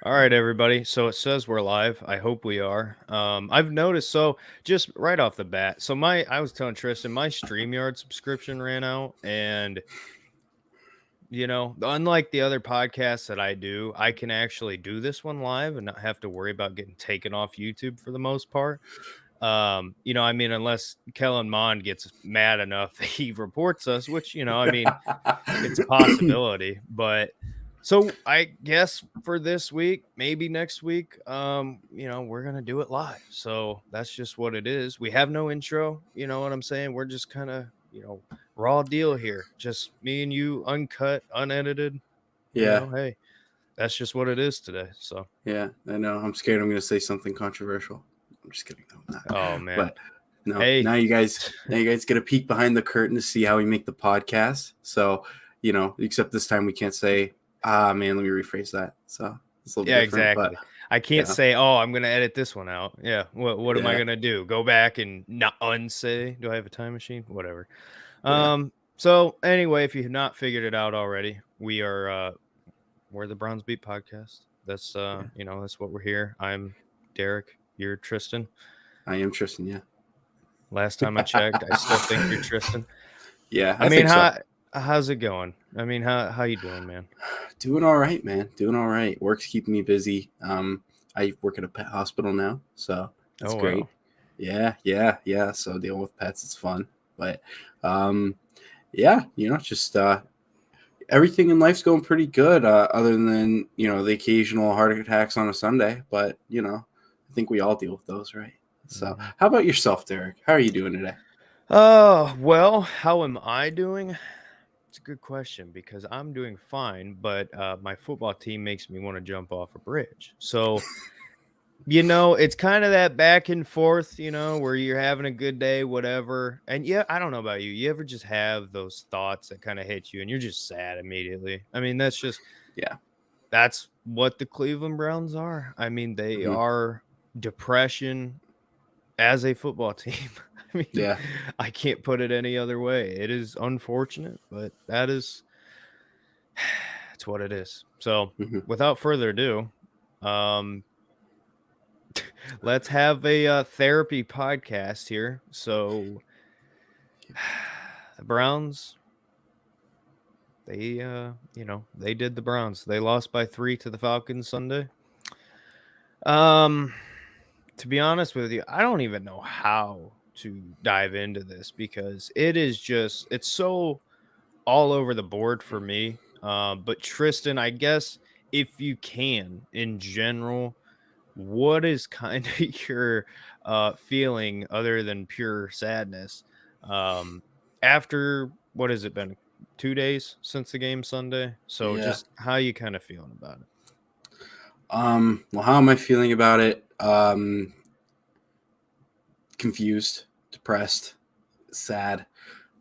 All right, everybody. So it says we're live. I hope we are. I've noticed. So just right off the bat, I was telling Tristan, my StreamYard subscription ran out, and unlike the other podcasts that I do, I can actually do this one live and not have to worry about getting taken off YouTube for the most part. Unless Kellen Mond gets mad enough that he reports us, which it's a possibility, but so I guess for this week, maybe next week, we're gonna do it live. So that's just what it is. We have no intro, you know what I'm saying? We're just kind of, raw deal here. Just me and you, uncut, unedited. Yeah, Hey, that's just what it is today. So yeah, I know. I'm scared I'm going to say something controversial. I'm just kidding. No, I'm not. oh man. But no, Hey. now you guys get a peek behind the curtain to see how we make the podcast. So, except this time we can't say, man, let me rephrase that. So it's a little Yeah, different, but exactly. I can't yeah, say, "Oh, I'm gonna edit this one out." Yeah. What am I yeah, gonna do? Go back and not unsay? Do I have a time machine? Whatever. yeah, So anyway, if you have not figured it out already, we're the Browns Beat podcast. That's yeah. that's what we're here. I'm Derek, you're Tristan. I am Tristan, yeah. Last time I checked, I still think you're Tristan. Yeah, I I mean, think so. how's it going? I mean, how you doing, man? Doing all right, man. Doing all right. Work's keeping me busy. I work at a pet hospital now, so it's Oh great. wow. Yeah. So dealing with pets is fun, but um, yeah, just everything in life's going pretty good. Other than the occasional heart attacks on a Sunday, but I think we all deal with those, right? So, Mhm. how about yourself, Derek? How are you doing today? Well, how am I doing? It's a good question because I'm doing fine, but my football team makes me want to jump off a bridge. So, it's kind of that back and forth, where you're having a good day, whatever. And yeah, I don't know about you. You ever just have those thoughts that kind of hit you and you're just sad immediately? I mean, Yeah. that's what the Cleveland Browns are. I mean, they Hmm. are depression as a football team. I mean, Yeah. I can't put it any other way. It is unfortunate, but that's what it is. So, Hmm. without further ado, um, let's have a therapy podcast here. So, the Browns, they did the Browns. They lost by 3 to the Falcons Sunday. Um, to be honest with you, I don't even know how to dive into this because it's so all over the board for me. But Tristan, I guess if you can, in general, what is kind of your feeling other than pure sadness um, after what has it been 2 days since the game Sunday? So Yeah. just how you kind of feeling about it? Well, how am I feeling about it? Confused, depressed, sad,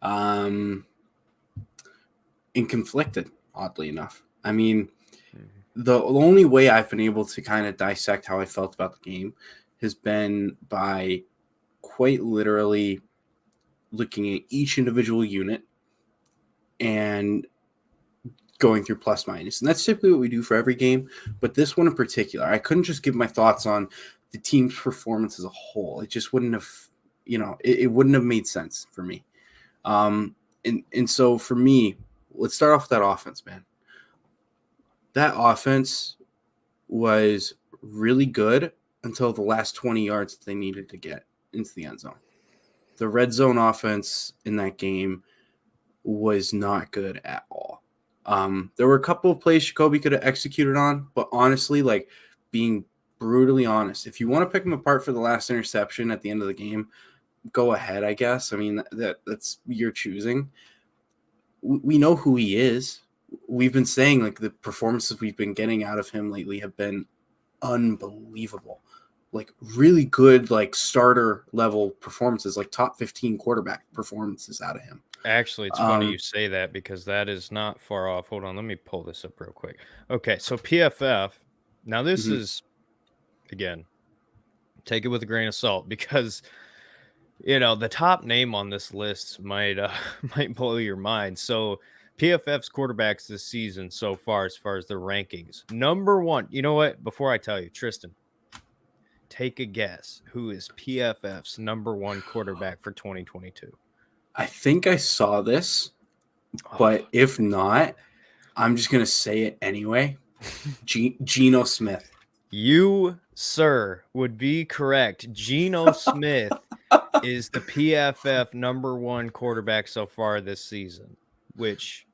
um, and conflicted, oddly enough. I mean, Mhm. the only way I've been able to kind of dissect how I felt about the game has been by quite literally looking at each individual unit and going through plus minus. And that's typically what we do for every game. But this one in particular, I couldn't just give my thoughts on the team's performance as a whole. It just wouldn't have, it wouldn't have made sense for me. And so for me, let's start off with that offense, man. That offense was really good until the last 20 yards that they needed to get into the end zone. The red zone offense in that game was not good at all. There were a couple of plays Jacoby could have executed on, but honestly, like being brutally honest, if you want to pick him apart for the last interception at the end of the game, go ahead, I guess. I mean, that's your choosing. We know who he is. We've been saying like the performances we've been getting out of him lately have been unbelievable. Like really good, like starter level performances, like top 15 quarterback performances out of him. Actually, it's funny you Um, say that because that is not far off. Hold on, let me pull this up real quick. Okay, so PFF. Now this mhm. is again, take it with a grain of salt because the top name on this list might might blow your mind. So PFF's quarterbacks this season so far, as far as the rankings. Number one, you know what? Before I tell you, Tristan, take a guess. Who is PFF's number one quarterback for 2022? I think I saw this, Oh, but if not, I'm just going to say it anyway. Geno Smith. you, sir, would be correct. Geno Smith is the PFF number one quarterback so far this season, which,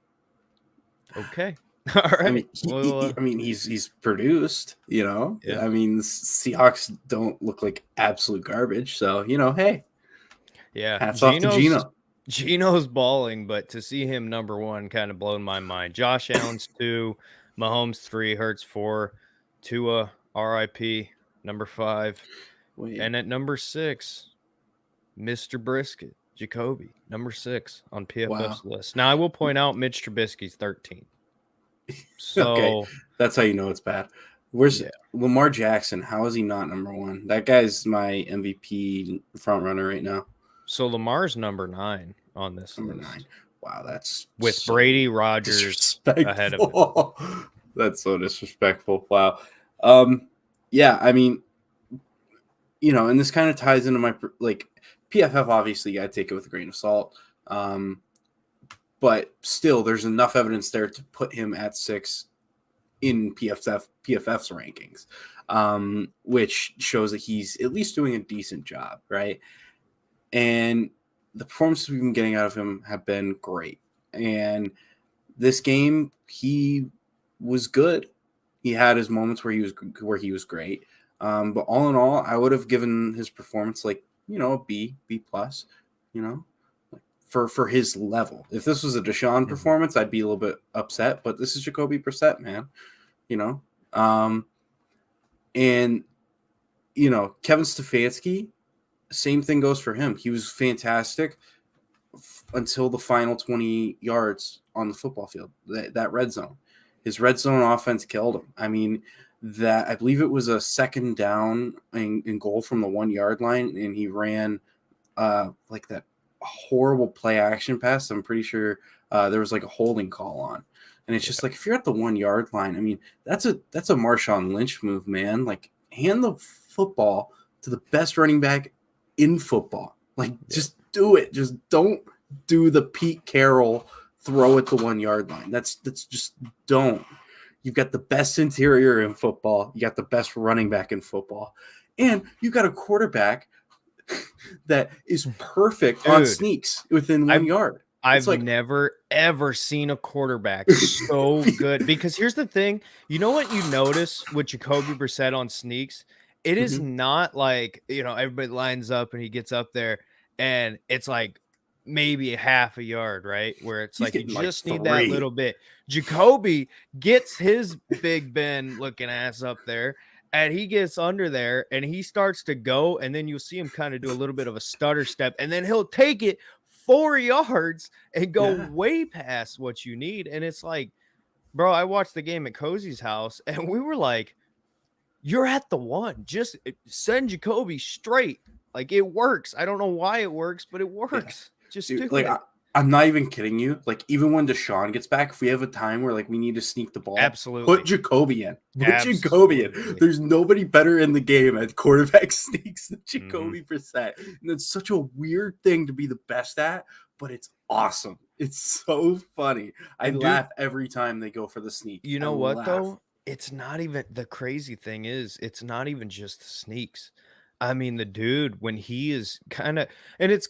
okay. All right. I mean, he's produced, you know. Yeah. I mean, the Seahawks don't look like absolute garbage, so you know, hey, Yeah. hats off to Geno. Geno's balling, but to see him number one kind of blown my mind. Josh Allen's 2, Mahomes 3, Hurts 4, Tua RIP number 5, Wait, and at number 6, Mr. Brisket, Jacoby, number 6 on PFF's list. Now I will point out Mitch Trubisky's 13. So okay, that's how you know it's bad. Where's Lamar Jackson? How is he not number one? That guy's my MVP front runner right now. So Lamar's number 9 on this Number list. 9. Wow, that's with so Brady Rodgers ahead of him. That's so disrespectful. Wow. Yeah, I mean, you know, and this kind of ties into my like PFF. Obviously, you got to take it with a grain of salt. But still, there's enough evidence there to put him at 6 in PFF's rankings, which shows that he's at least doing a decent job, right? And the performances we've been getting out of him have been great. And this game, he was good. He had his moments where he was great. But all in all, I would have given his performance like, you know, a B plus, you know, for his level. If this was a Deshaun performance, I'd be a little bit upset. But this is Jacoby Brissett, man. You know, and you know, Kevin Stefanski. Same thing goes for him. He was fantastic until the final 20 yards on the football field, that red zone. His red zone offense killed him. I mean, I believe it was a second down and goal from the 1 yard line, and he ran like that horrible play action pass. I'm pretty sure there was like a holding call on. And it's just like, if you're at the 1 yard line, I mean, that's a Marshawn Lynch move, man. Like, hand the football to the best running back in football. Like, just do it. Just don't do the Pete Carroll throw at the 1 yard line. That's just don't. You've got the best interior in football. You got the best running back in football. And you got a quarterback that is perfect on sneaks within 1 yard. I've never, ever seen a quarterback so good. Because here's the thing. You know what you notice with Jacoby Brissett on sneaks? It is not like, you know, everybody lines up and he gets up there and it's like maybe a half a yard, right? Where it's like you just need that little bit. Jacoby gets his Big Ben looking ass up there and he gets under there and he starts to go. And then you'll see him kind of do a little bit of a stutter step and then he'll take it 4 yards and go way past what you need. And it's like, bro, I watched the game at Cozy's house and we were like, you're at the 1. Just send Jacoby straight. Like, it works. I don't know why it works, but it works. Yeah. Just do like it. I'm not even kidding you. Like, even when Deshaun gets back, if we have a time where like we need to sneak the ball, absolutely put Jacoby in. Jacoby in. There's nobody better in the game at quarterback sneaks than Jacoby Brissett. And it's such a weird thing to be the best at, but it's awesome. It's so funny. I laugh every time they go for the sneak. You know what though? It's not even, the crazy thing is, it's not even just the sneaks. I mean, the dude, when he is kind of, and it's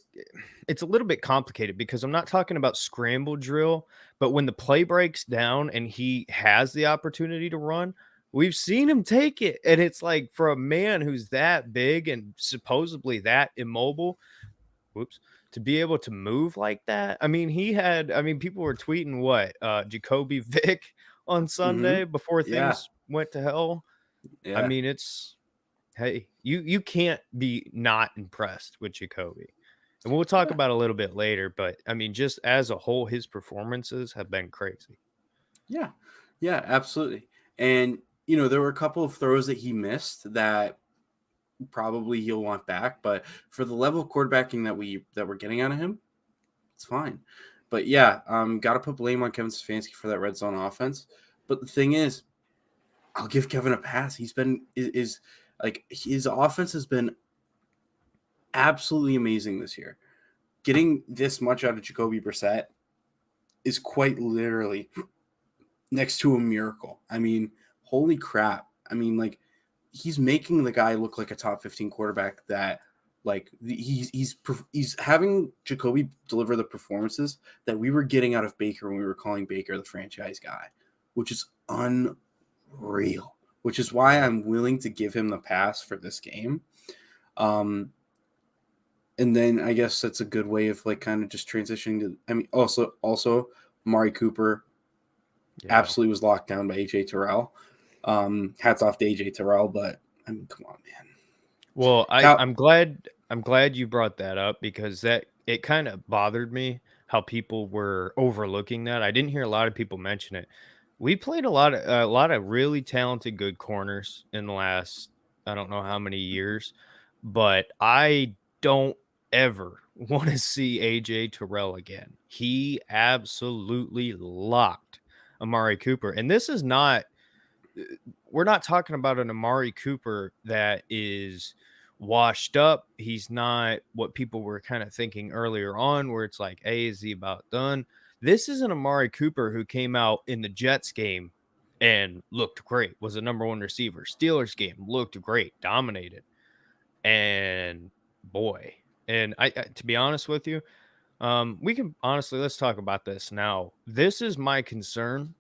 a little bit complicated because I'm not talking about scramble drill, but when the play breaks down and he has the opportunity to run, we've seen him take it. And it's like, for a man who's that big and supposedly that immobile, to be able to move like that. I mean, people were tweeting Jacoby Vick on Sunday before things went to hell. Yeah. I mean, hey, you can't be not impressed with Jacoby. And we'll talk about it a little bit later, but I mean, just as a whole, his performances have been crazy. Yeah. Yeah, absolutely. And, you know, there were a couple of throws that he missed that probably he'll want back, but for the level of quarterbacking that we're getting out of him, it's fine. But yeah, got to put blame on Kevin Stefanski for that red zone offense. But the thing is, I'll give Kevin a pass. He's been is like his offense has been absolutely amazing this year. Getting this much out of Jacoby Brissett is quite literally next to a miracle. I mean, holy crap. I mean, like, he's making the guy look like a top 15 quarterback that like he's having Jacoby deliver the performances that we were getting out of Baker when we were calling Baker the franchise guy, which is unreal, which is why I'm willing to give him the pass for this game. And then I guess that's a good way of like kind of just transitioning to, I mean, also Amari Cooper absolutely was locked down by AJ Terrell. Hats off to AJ Terrell, but I mean, come on, man. Well, I'm glad you brought that up, because it kind of bothered me how people were overlooking that. I didn't hear a lot of people mention it. We played a lot of really talented, good corners in the last, I don't know how many years, but I don't ever want to see AJ Terrell again. He absolutely locked Amari Cooper, and this is not. We're not talking about an Amari Cooper that is washed up. He's not what people were kind of thinking earlier on, where it's like, hey, is he about done? This is an Amari Cooper who came out in the Jets game and looked great, was a number one receiver. Steelers game looked great, dominated. And boy, and I to be honest with you, we can honestly, let's talk about this now. This is my concern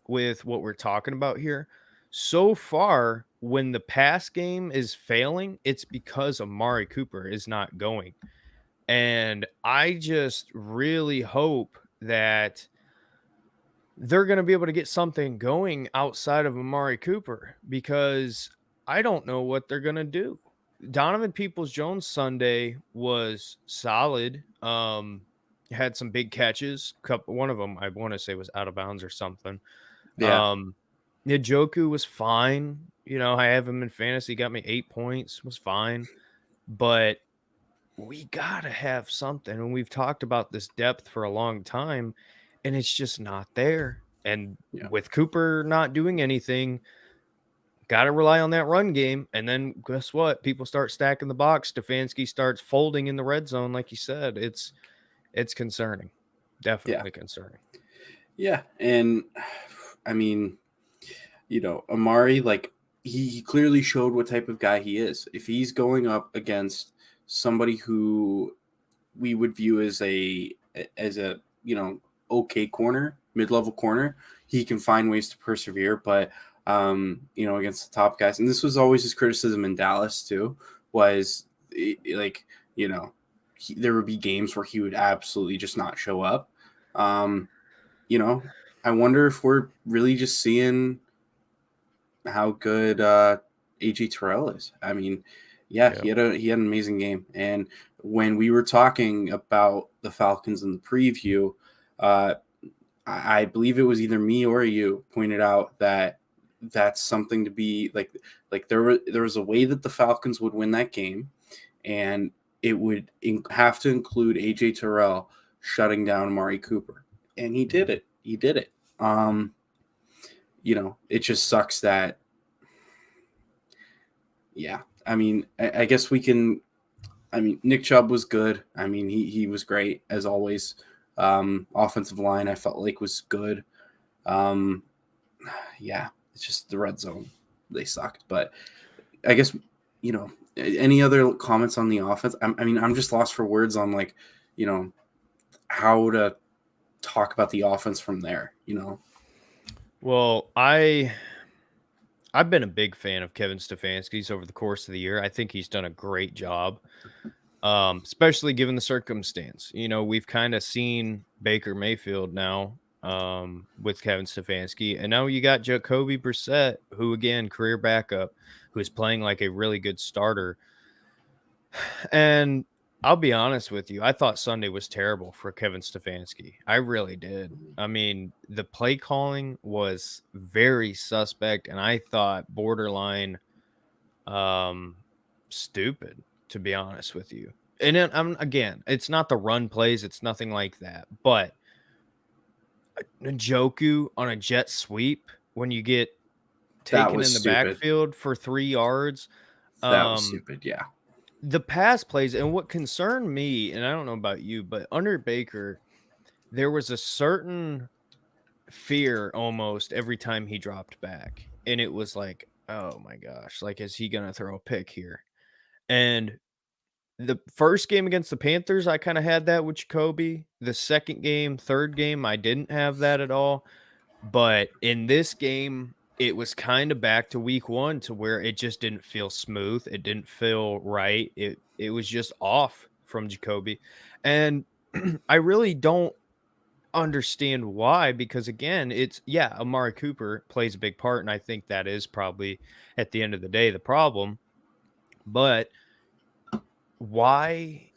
with what we're talking about here. So far, when the pass game is failing, it's because Amari Cooper is not going. And I just really hope that they're going to be able to get something going outside of Amari Cooper, because I don't know what they're going to do. Donovan Peoples-Jones Sunday was solid. Had some big catches. One of them I want to say was out of bounds or something. Yeah. Njoku was fine. You know, I have him in fantasy. Got me 8 points. Was fine. But we got to have something. And we've talked about this depth for a long time, and it's just not there. And with Cooper not doing anything, got to rely on that run game. And then guess what? People start stacking the box. Stefanski starts folding in the red zone, like you said. It's concerning. Definitely concerning. Yeah. And I mean, you know, Amari, like, he clearly showed what type of guy he is. If he's going up against somebody who we would view as a you know, okay corner, mid-level corner, he can find ways to persevere. But you know, against the top guys, and this was always his criticism in Dallas too, was like, you know, there would be games where he would absolutely just not show up. You know, I wonder if we're really just seeing how good AJ Terrell is. I mean, he had an amazing game. And when we were talking about the Falcons in the preview, I believe it was either me or you pointed out that that's something to be like there was a way that the Falcons would win that game, and it would have to include AJ Terrell shutting down Amari Cooper, and he did it. You know, it just sucks that. Yeah, I mean, I guess we can. I mean, Nick Chubb was good. I mean, he was great as always. Offensive line, I felt like, was good. Yeah, it's just the red zone. They sucked. But I guess, you know, any other comments on the offense? I mean, I'm just lost for words on, like, you know, how to talk about the offense from there, you know? Well, I've been a big fan of Kevin Stefanski's over the course of the year. I think he's done a great job, especially given the circumstance. You know, we've kind of seen Baker Mayfield now with Kevin Stefanski, and now you got Jacoby Brissett, who, again, career backup, who is playing like a really good starter. And I'll be honest with you, I thought Sunday was terrible for Kevin Stefanski. I really did. I mean, the play calling was very suspect, and I thought borderline stupid, to be honest with you. And again, it's not the run plays, it's nothing like that. But Njoku on a jet sweep when you get That taken was in the stupid. backfield for 3 yards. That was Um, stupid. Yeah. the pass plays and what concerned me, and I don't know about you, but under Baker, there was a certain fear almost every time he dropped back. And it was like, oh my gosh, like, is he gonna throw a pick here? And the first game against the Panthers, I kind of had that with Jacoby. The second game, third game, I didn't have that at all. But in this game, it was kind of back to week one to where it just didn't feel smooth. It didn't feel right. It was just off from Jacoby. And I really don't understand why, because again, it's yeah, Amari Cooper plays a big part, and I think that is probably at the end of the day the problem. But why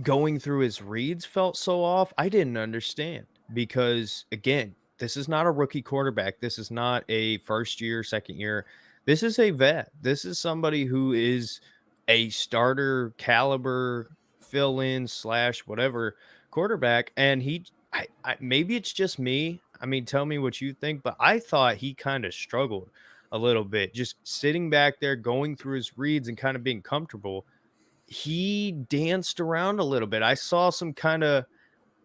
going through his reads felt so off, I didn't understand because again, this is not a rookie quarterback. This is not a first year, second year. This is a vet. This is somebody who is a starter caliber fill in slash whatever quarterback. And maybe it's just me. I mean, tell me what you think, but I thought he kind of struggled a little bit just sitting back there, going through his reads and kind of being comfortable. He danced around a little bit. I saw some kinda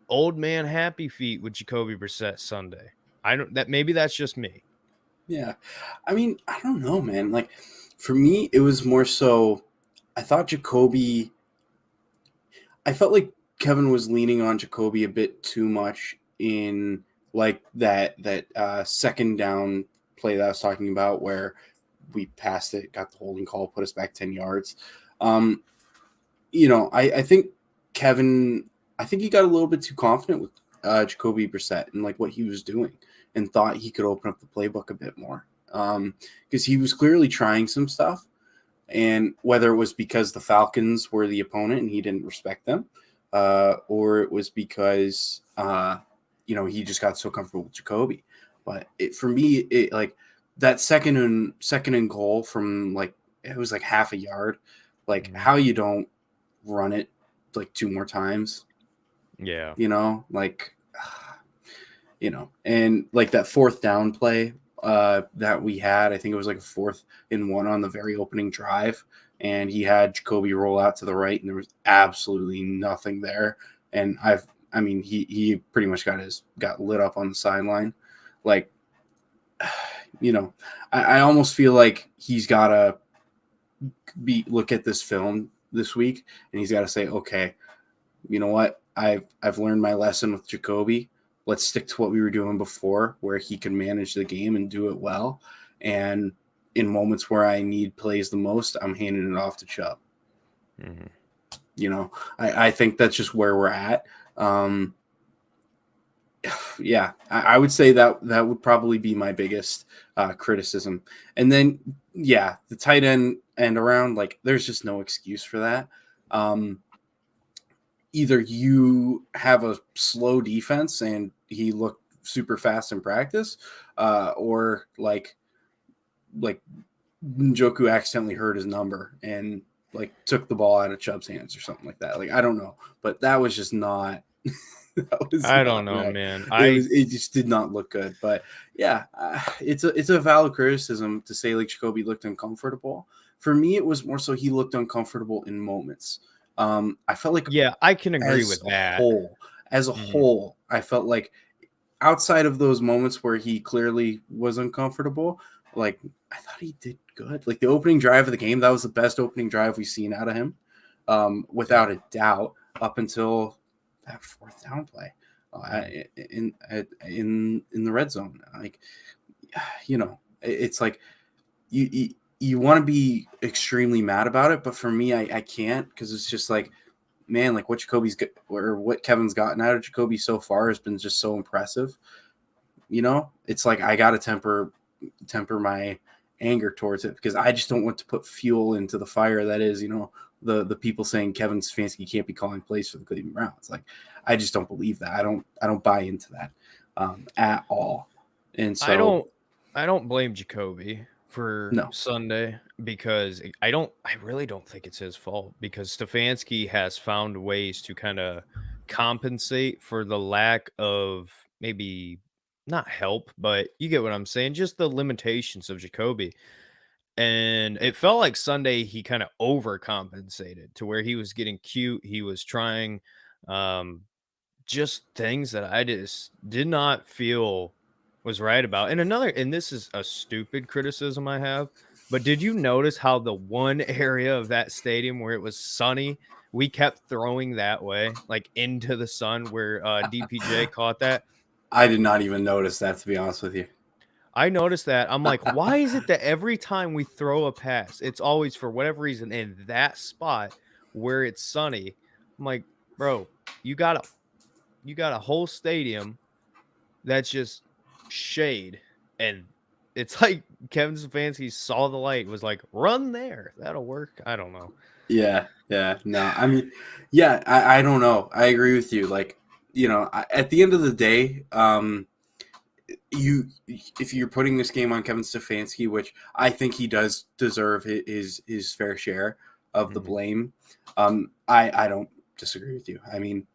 old man happy feet with Jacoby Brissett Sunday. I don't that maybe that's just me. Yeah. I mean, I don't know, man. Like, for me, it was more so I thought Jacoby, I felt like Kevin was leaning on Jacoby a bit too much in like that second down play that I was talking about where we passed it, got the holding call, put us back 10 yards. Um, I think Kevin, I think he got a little bit too confident with Jacoby Brissett and like what he was doing and thought he could open up the playbook a bit more. Because he was clearly trying some stuff. And whether it was because the Falcons were the opponent and he didn't respect them, or it was because, he just got so comfortable with Jacoby. But for me, it like that second and goal from like, it was like half a yard, like Mhm. how you don't run it like two more times, Yeah. like, and like that fourth down play that we had, I think it was like a 4th-and-1 on the very opening drive. And he had Jacoby roll out to the right and there was absolutely nothing there. And he pretty much got lit up on the sideline. Like, I almost feel like he's got to look at this film this week and he's got to say, okay, you know what? I've learned my lesson with Jacoby. Let's stick to what we were doing before, where he can manage the game and do it well. And in moments where I need plays the most, I'm handing it off to Chubb. Mhm. I think that's just where we're at. Yeah, I would say that would probably be my biggest criticism. And then, yeah, the tight end and around, like, there's just no excuse for that. Either you have a slow defense and he looked super fast in practice, or like Njoku accidentally hurt his number and like took the ball out of Chubb's hands or something like that. Like, I don't know, but that was just not that was I don't not know, right. man. It just did not look good. But yeah, it's a valid criticism to say like Jacoby looked uncomfortable. For me, it was more so he looked uncomfortable in moments. I felt like Yeah, I can agree as with a that. whole, Mhm. I felt like outside of those moments where he clearly was uncomfortable, like I thought he did good. Like the opening drive of the game, that was the best opening drive we've seen out of him, Yeah. without a doubt, up until that fourth down play Mhm. in the red zone. Like, it's like you want to be extremely mad about it, but for me, I can't, because it's just like, man, like what Kevin's gotten out of Jacoby so far has been just so impressive. It's like I got to temper my anger towards it, because I just don't want to put fuel into the fire that is, the people saying Kevin Stefanski can't be calling plays for the Cleveland Browns. Like, I just don't believe that. I don't buy into that at all. And I so, don't I don't blame Jacoby for no. Sunday because I really don't think it's his fault because Stefanski has found ways to kinda compensate for the lack of maybe not help, but you get what I'm saying. Just the limitations of Jacoby. And it felt like Sunday he kind of overcompensated to where he was getting cute. He was trying um, just things that I just did not feel was right about. And this is a stupid criticism I have, but did you notice how the one area of that stadium where it was sunny, we kept throwing that way, like into the sun where DPJ caught that? I did not even notice that, to be honest with you. I noticed that. I'm like, why is it that every time we throw a pass, it's always for whatever reason in that spot where it's sunny? I'm like, bro, you got a whole stadium that's just shade, and it's like Kevin Stefanski saw the light, was like, run there, that'll work. I don't know. Yeah, yeah, no, I mean, yeah, I don't know. I agree with you. Like, at the end of the day, if you're putting this game on Kevin Stefanski, which I think he does deserve his fair share of the blame, I don't disagree with you. I mean,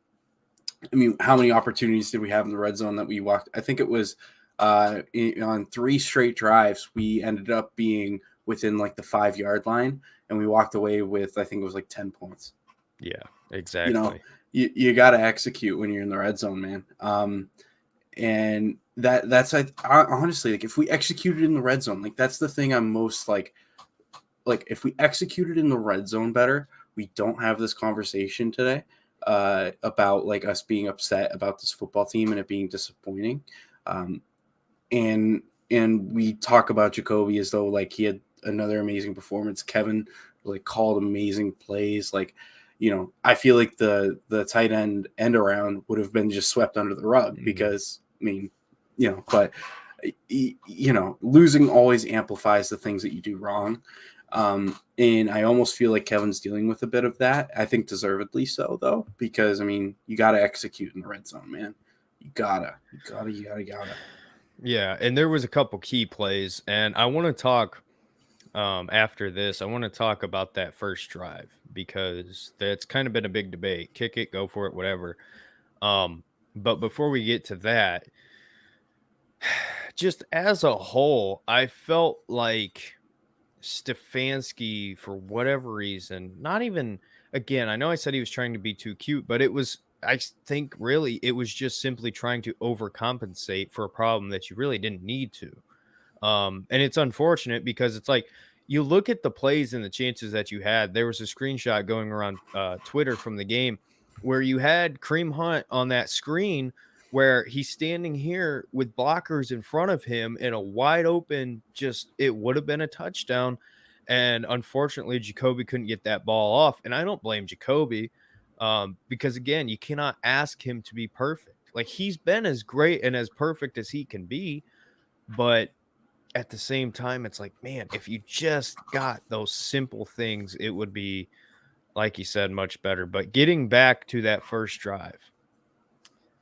how many opportunities did we have in the red zone that we walked? I think it was on 3 straight drives, we ended up being within like the 5-yard line, and we walked away with, I think it was like 10 points. Yeah, exactly. You got to execute when you're in the red zone, man. And that's honestly, like, if we executed in the red zone, like, that's the thing I'm most like if we executed in the red zone better, we don't have this conversation today about like us being upset about this football team and it being disappointing. And we talk about Jacoby as though like he had another amazing performance. Kevin like called amazing plays. Like, I feel like the tight end around would have been just swept under the rug because, I mean, but losing always amplifies the things that you do wrong. And I almost feel like Kevin's dealing with a bit of that. I think deservedly so, though, because, I mean, you got to execute in the red zone, man. You gotta. Yeah, and there was a couple key plays, and I want to talk after this. I want to talk about that first drive because that's kind of been a big debate. Kick it, go for it, whatever. But before we get to that, just as a whole, I felt like Stefanski, for whatever reason, not even, again, I know I said he was trying to be too cute, but I think really it was just simply trying to overcompensate for a problem that you really didn't need to. And it's unfortunate because it's like you look at the plays and the chances that you had. There was a screenshot going around Twitter from the game where you had Kareem Hunt on that screen where he's standing here with blockers in front of him in a wide open, just it would have been a touchdown. And unfortunately, Jacoby couldn't get that ball off. And I don't blame Jacoby because, again, you cannot ask him to be perfect. Like, he's been as great and as perfect as he can be. But at the same time, it's like, man, if you just got those simple things, it would be, like you said, much better. But getting back to that first drive,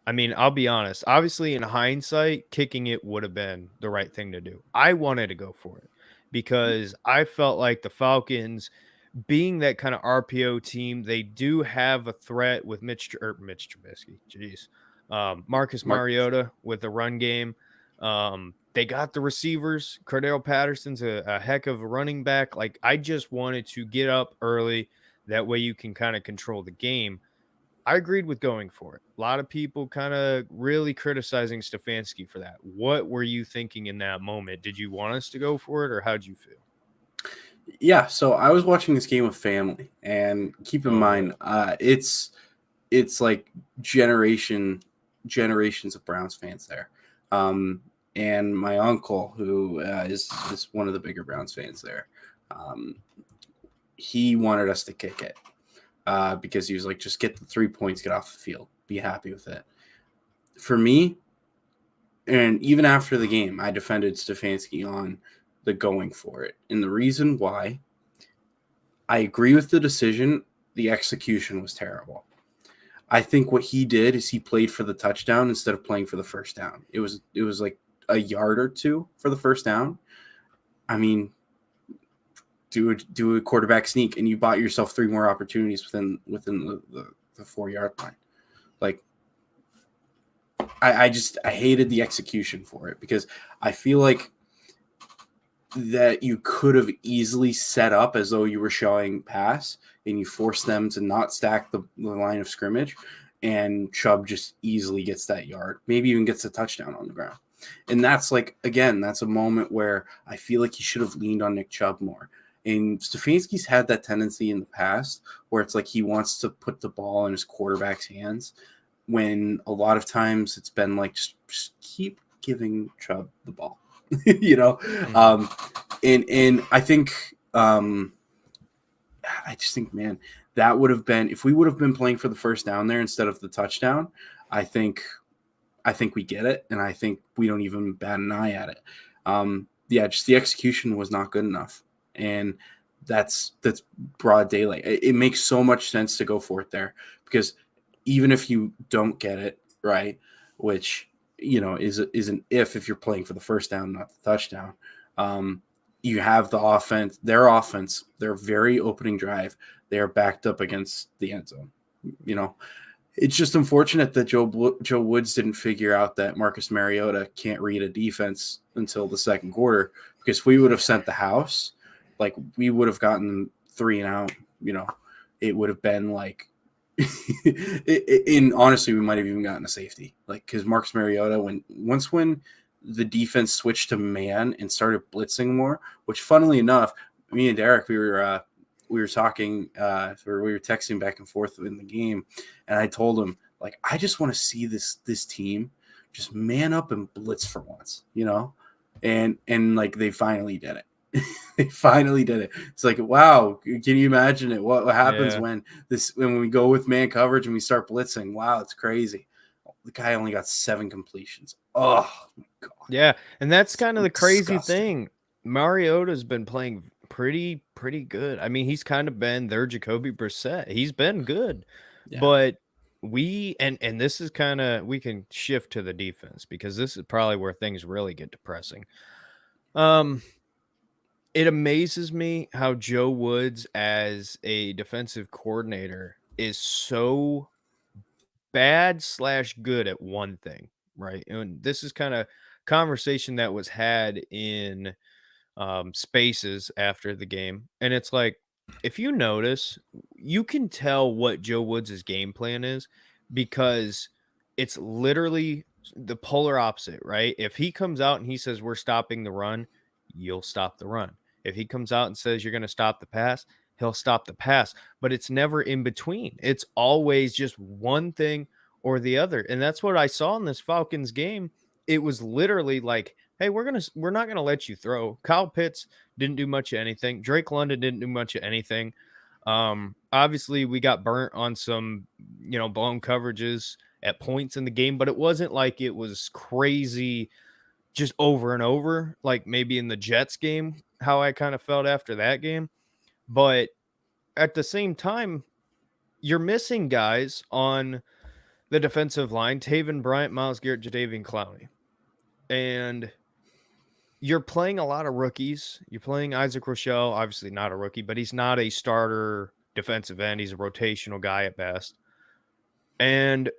I mean, I'll be honest. Obviously, in hindsight, kicking it would have been the right thing to do. I wanted to go for it because I felt like the Falcons, being that kind of RPO team, they do have a threat with Mitch Trubisky. Jeez. Marcus Mariota with the run game. They got the receivers. Cordell Patterson's a heck of a running back. Like, I just wanted to get up early. That way you can kind of control the game. I agreed with going for it. A lot of people kind of really criticizing Stefanski for that. What were you thinking in that moment? Did you want us to go for it, or how'd you feel? Yeah, so I was watching this game with family, and keep in mind, it's like generations of Browns fans there. And my uncle, who is one of the bigger Browns fans there, he wanted us to kick it because he was like, just get the 3 points, get off the field, be happy with it. For me, and even after the game, I defended Stefanski on the going for it. And the reason why, I agree with the decision, the execution was terrible. I think what he did is he played for the touchdown instead of playing for the first down. It was like a yard or two for the first down. I mean, do a quarterback sneak, and you bought yourself 3 more opportunities within the 4-yard line. Like, I hated the execution for it, because I feel like that you could have easily set up as though you were showing pass, and you force them to not stack the line of scrimmage, and Chubb just easily gets that yard, maybe even gets a touchdown on the ground. And that's like, again, that's a moment where I feel like he should have leaned on Nick Chubb more. And Stefanski's had that tendency in the past where it's like he wants to put the ball in his quarterback's hands, when a lot of times it's been like, just keep giving Chubb the ball. you know, and I think I just think, man, that would have been, if we would have been playing for the first down there instead of the touchdown. I think we get it, and I think we don't even bat an eye at it. Just the execution was not good enough, and that's broad daylight. It makes so much sense to go for it there, because even if you don't get it right, which is an if you're playing for the first down, not the touchdown. You have the offense, their very opening drive, they are backed up against the end zone. It's just unfortunate that Joe Woods didn't figure out that Marcus Mariota can't read a defense until the second quarter, because if we would have sent the house, like, we would have gotten 3 and out. It would have been like, and honestly, we might have even gotten a safety, like, because Marcus Mariota, when the defense switched to man and started blitzing more, which, funnily enough, me and Derek, we were talking, or we were texting back and forth in the game, and I told him, like, I just want to see this team just man up and blitz for once, and like, they finally did it. They finally did it. It's like, wow, can you imagine it? What happens when we go with man coverage and we start blitzing? Wow, it's crazy. The guy only got 7 completions. Oh my God. Yeah, and that's kind of the crazy thing. Mariota's been playing pretty good. I mean, he's kind of been their Jacoby Brissett. He's been good. Yeah. But and this is kind of, we can shift to the defense, because this is probably where things really get depressing. It amazes me how Joe Woods, as a defensive coordinator, is so bad/good at one thing, right? And this is kind of conversation that was had in spaces after the game. And it's like, if you notice, you can tell what Joe Woods' game plan is, because it's literally the polar opposite, right? If he comes out and he says, we're stopping the run, you'll stop the run. If he comes out and says you're going to stop the pass, he'll stop the pass. But it's never in between. It's always just one thing or the other. And that's what I saw in this Falcons game. It was literally like, hey, we're not going to let you throw. Kyle Pitts didn't do much of anything. Drake London didn't do much of anything. Obviously, we got burnt on some, blown coverages at points in the game, but it wasn't like it was crazy just over and over, like maybe in the Jets game, how I kind of felt after that game. But at the same time, you're missing guys on the defensive line: Taven Bryant, Myles Garrett, Jadeveon Clowney. And you're playing a lot of rookies. You're playing Isaac Rochelle, obviously not a rookie, but he's not a starter defensive end. He's a rotational guy at best. And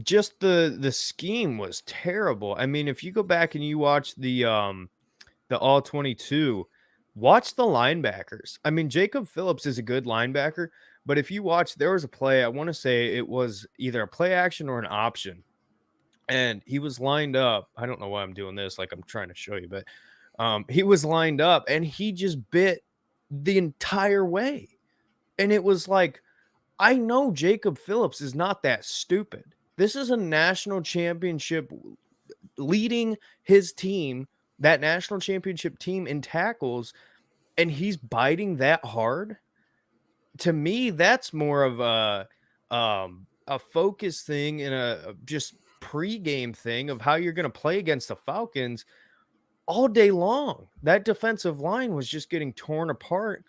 just the scheme was terrible. I mean, if you go back and you watch the all 22, watch the linebackers. I mean, Jacob Phillips is a good linebacker, but if you watch, there was a play, I want to say it was either a play action or an option, and he was lined up. I don't know why I'm doing this, like I'm trying to show you, but he was lined up and he just bit the entire way. And it was like, I know Jacob Phillips is not that stupid. This is a national championship, leading his team, that national championship team, in tackles, and he's biting that hard. To me, that's more of a focus thing and a just pregame thing of how you're going to play against the Falcons all day long. That defensive line was just getting torn apart,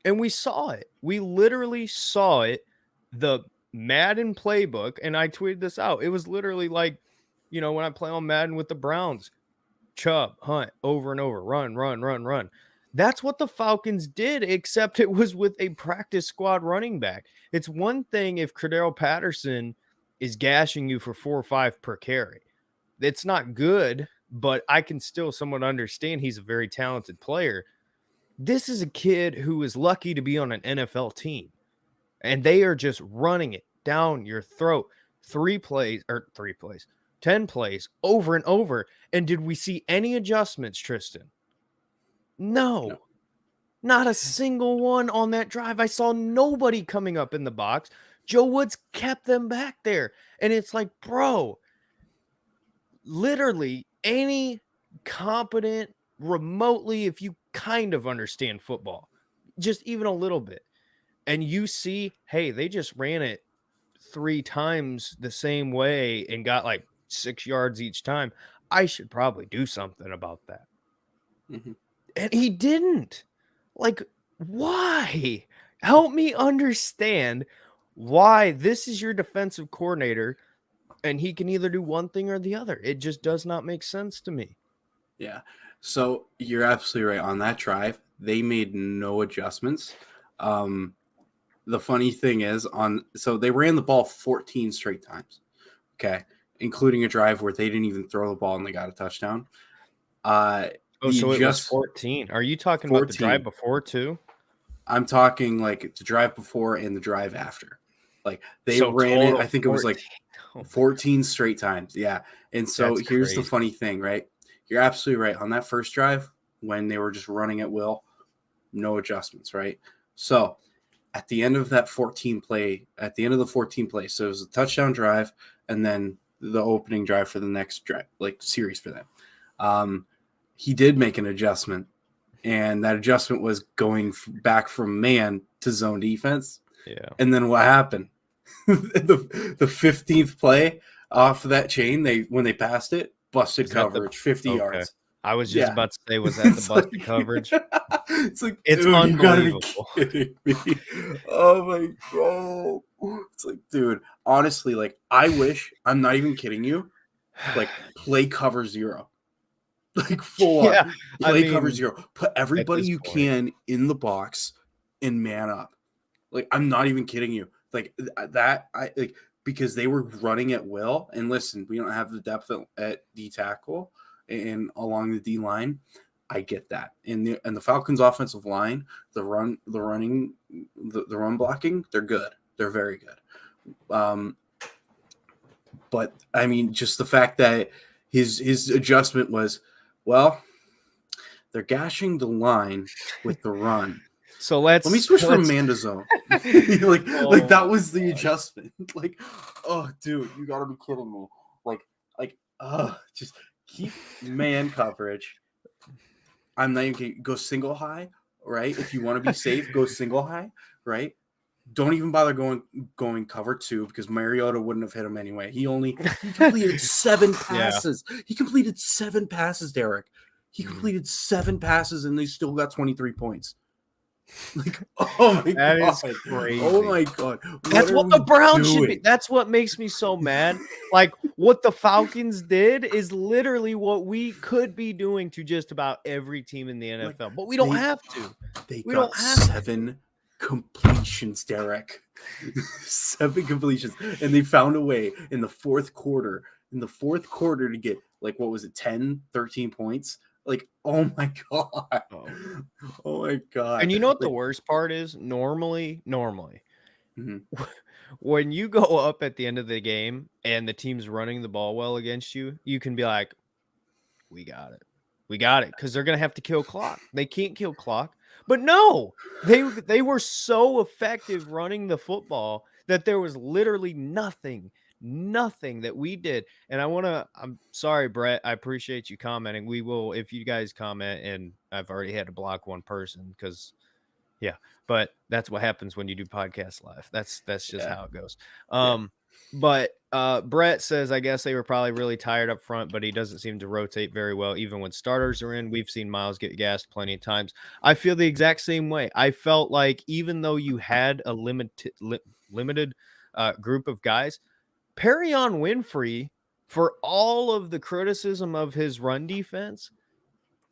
and we saw it. We literally saw it. The Madden playbook, and I tweeted this out, it was literally like, when I play on Madden with the Browns, Chubb, Hunt, over and over, run. That's what the Falcons did, except it was with a practice squad running back. It's one thing if Cordero Patterson is gashing you for 4 or 5 per carry. It's not good, but I can still somewhat understand he's a very talented player. This is a kid who is lucky to be on an NFL team, and they are just running it down your throat. 10 plays over and over. And did we see any adjustments, Tristan? No. Not a single one on that drive. I saw nobody coming up in the box. Joe Woods kept them back there. And it's like, bro, literally any competent, remotely, if you kind of understand football, just even a little bit, and you see, hey, they just ran it 3 times the same way and got like 6 yards each time, I should probably do something about that. Mm-hmm. And he didn't. Like, why? Help me understand why this is your defensive coordinator and he can either do one thing or the other. It just does not make sense to me. Yeah. So you're absolutely right. On that drive, they made no adjustments. The funny thing is, so they ran the ball 14 straight times, okay, including a drive where they didn't even throw the ball and they got a touchdown. So it was 14. Are you talking 14. About the drive before too? I'm talking like the drive before and the drive after. Like they ran it, I think 14. It was like 14 straight times. Yeah. And so here's the funny thing, right? You're absolutely right. On that first drive, when they were just running at will, no adjustments, right? So at the end of that 14 play, so it was a touchdown drive and then the opening drive for the next drive, like series for them. He did make an adjustment, and that adjustment was going back from man to zone defense. Yeah. And then what happened? the 15th play off of that chain, when they passed it, busted coverage, 50 yards. I was just about to say, was that the busted coverage? It's like, it's dude, unbelievable. You gotta be kidding me. Oh my God. It's like, dude, honestly, like, I wish, I'm not even kidding you, like, play cover 0. Like, full on. Play cover 0. Put everybody you can in the box and man up. Like, I'm not even kidding you. Like, because they were running at will. And listen, we don't have the depth at D tackle and along the D line. I get that. And the Falcons offensive line, the run blocking, they're good. They're very good. But I mean, just the fact that his adjustment was, well, they're gashing the line with the run. So let me switch from man to zone. like that was the adjustment. Like, oh, dude, you gotta be kidding me. Just keep man coverage. I'm not even kidding. Go single high, right? If you want to be safe, go single high, right? Don't even bother going cover 2 because Mariota wouldn't have hit him anyway. He completed 7 passes. Yeah. He completed 7 passes, Derek. He completed 7 passes and they still got 23 points. Like, oh my God. That is crazy. Oh my God. That's what the Browns should be. That's what makes me so mad. Like, what the Falcons did is literally what we could be doing to just about every team in the NFL. But we don't have to. We got 7 completions, Derek. 7 completions. And they found a way in the fourth quarter to get, like, what was it, 10, 13 points? Like, oh my God. Oh my God. And you know what the worst part is? Normally, mm-hmm. when you go up at the end of the game and the team's running the ball well against you, you can be like, we got it. Because they're going to have to kill clock. They can't kill clock. But no, they were so effective running the football that there was literally nothing that we did. And I'm sorry, Brett, I appreciate you commenting. We will, if you guys comment, and I've already had to block one person because but that's what happens when you do podcasts live. That's just how it goes. But Brett says, I guess they were probably really tired up front, but he doesn't seem to rotate very well. Even when starters are in, we've seen Miles get gassed plenty of times. I feel the exact same way. I felt like even though you had a limited group of guys, Perrion Winfrey, for all of the criticism of his run defense,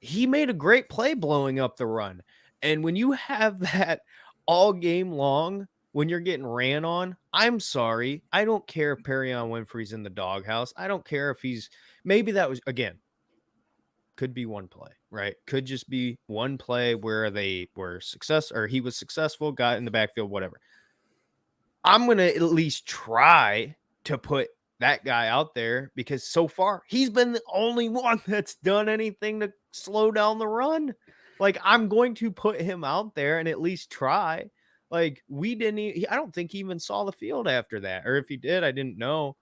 he made a great play blowing up the run. And when you have that all game long when you're getting ran on, I'm sorry. I don't care if Perrion Winfrey's in the doghouse. I don't care if maybe that was, again, could be one play, right? Could just be one play where they were he was successful, got in the backfield, whatever. I'm going to at least try to put that guy out there because so far he's been the only one that's done anything to slow down the run. Like, I'm going to put him out there and at least try. Like, I don't think he even saw the field after that. Or if he did, I didn't know.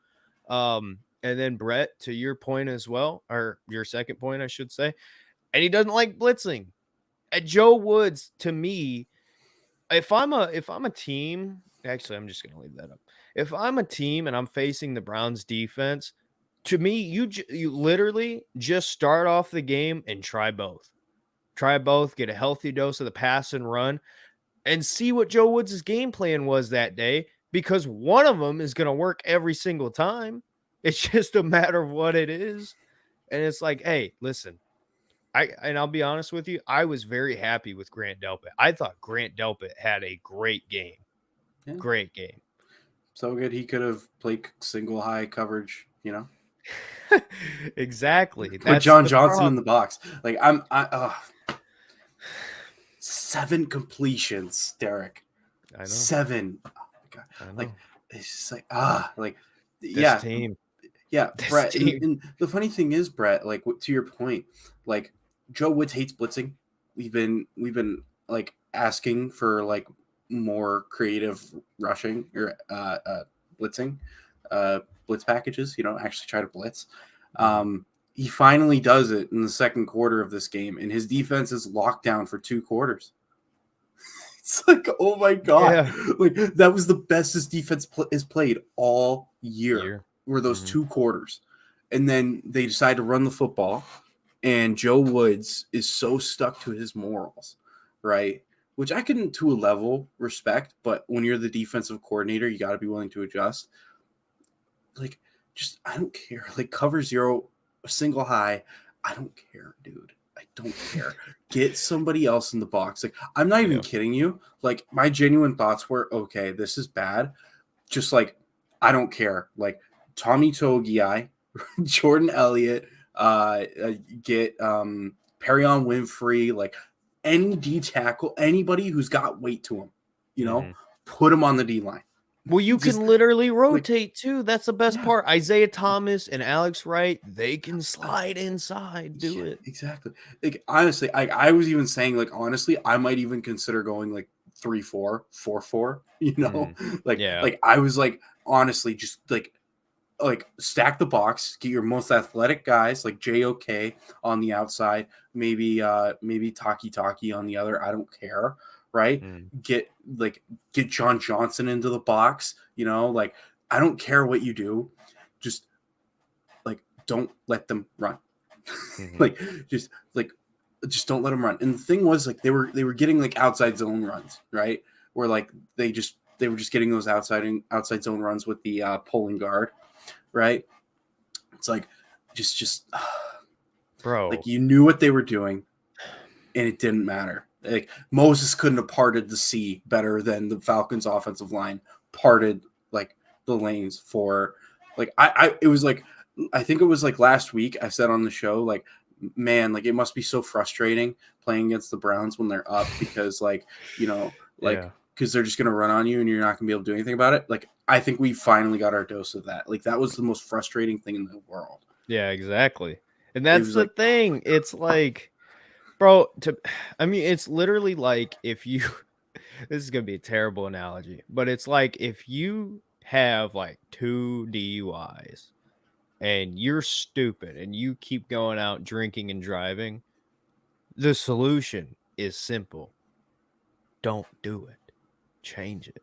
And then Brett, to your point as well, or your second point, I should say, and he doesn't like blitzing. At Joe Woods, to me, if I'm a team, actually, I'm just going to leave that up. If I'm a team and I'm facing the Browns defense, to me, you literally just start off the game and try both. Try both, get a healthy dose of the pass and run, and see what Joe Woods' game plan was that day, because one of them is going to work every single time. It's just a matter of what it is. And it's like, hey, listen, I'll be honest with you, I was very happy with Grant Delpit. I thought Grant Delpit had a great game. Yeah. Great game. So good he could have played single high coverage, Exactly. Put John Johnson in the box. Like 7 completions, Derek. I know. 7. Oh my God. I know. Like, it's just this team. Yeah, this Brett. And the funny thing is, Brett, like, to your point, like, Joe Woods hates blitzing. We've been like asking for like more creative rushing or blitzing, blitz packages. Actually try to blitz. He finally does it in the second quarter of this game, and his defense is locked down for 2 quarters. It's like, oh my God. Yeah. Like, that was the best his defense has played all year. Were those 2 quarters. And then they decide to run the football, and Joe Woods is so stuck to his morals, right? Which I can, to a level, respect, but when you're the defensive coordinator, you got to be willing to adjust. Like, just, I don't care. Like, cover 0, single high, I don't care, dude. I don't care. Get somebody else in the box. Like, I'm not even kidding you. Like, my genuine thoughts were, okay, this is bad. Just, like, I don't care. Like, Tommy Togiai, Jordan Elliott, get Perrion Winfrey, like, any D tackle, anybody who's got weight to him, put him on the D line. Well, you can literally rotate too. That's the best part. Isaiah Thomas and Alex Wright, they can slide inside, do it. Exactly. Like, honestly, I was even saying, like, honestly, I might even consider going like 3-4, 4-4, like I was like, honestly, just like stack the box, get your most athletic guys like JOK on the outside, maybe Taki on the other. I don't care, right? Get John Johnson into the box, like, I don't care what you do, just like, don't let them run. just don't let them run. And the thing was, like, they were getting like outside zone runs, right? Where like they were just getting those outside zone runs with the pulling guard. Right? It's like, just bro, like, you knew what they were doing and it didn't matter. Like, Moses couldn't have parted the sea better than the Falcons offensive line parted like the lanes for, like, it was like, I think it was like last week I said on the show, like, man, like, it must be so frustrating playing against the Browns when they're up, because because they're just going to run on you and you're not going to be able to do anything about it. Like, I think we finally got our dose of that. Like, that was the most frustrating thing in the world. Yeah, exactly. And that's the thing. It's like, bro, it's literally like, if you, this is going to be a terrible analogy, but it's like if you have like 2 DUIs and you're stupid and you keep going out drinking and driving, the solution is simple. Don't do it. Change it.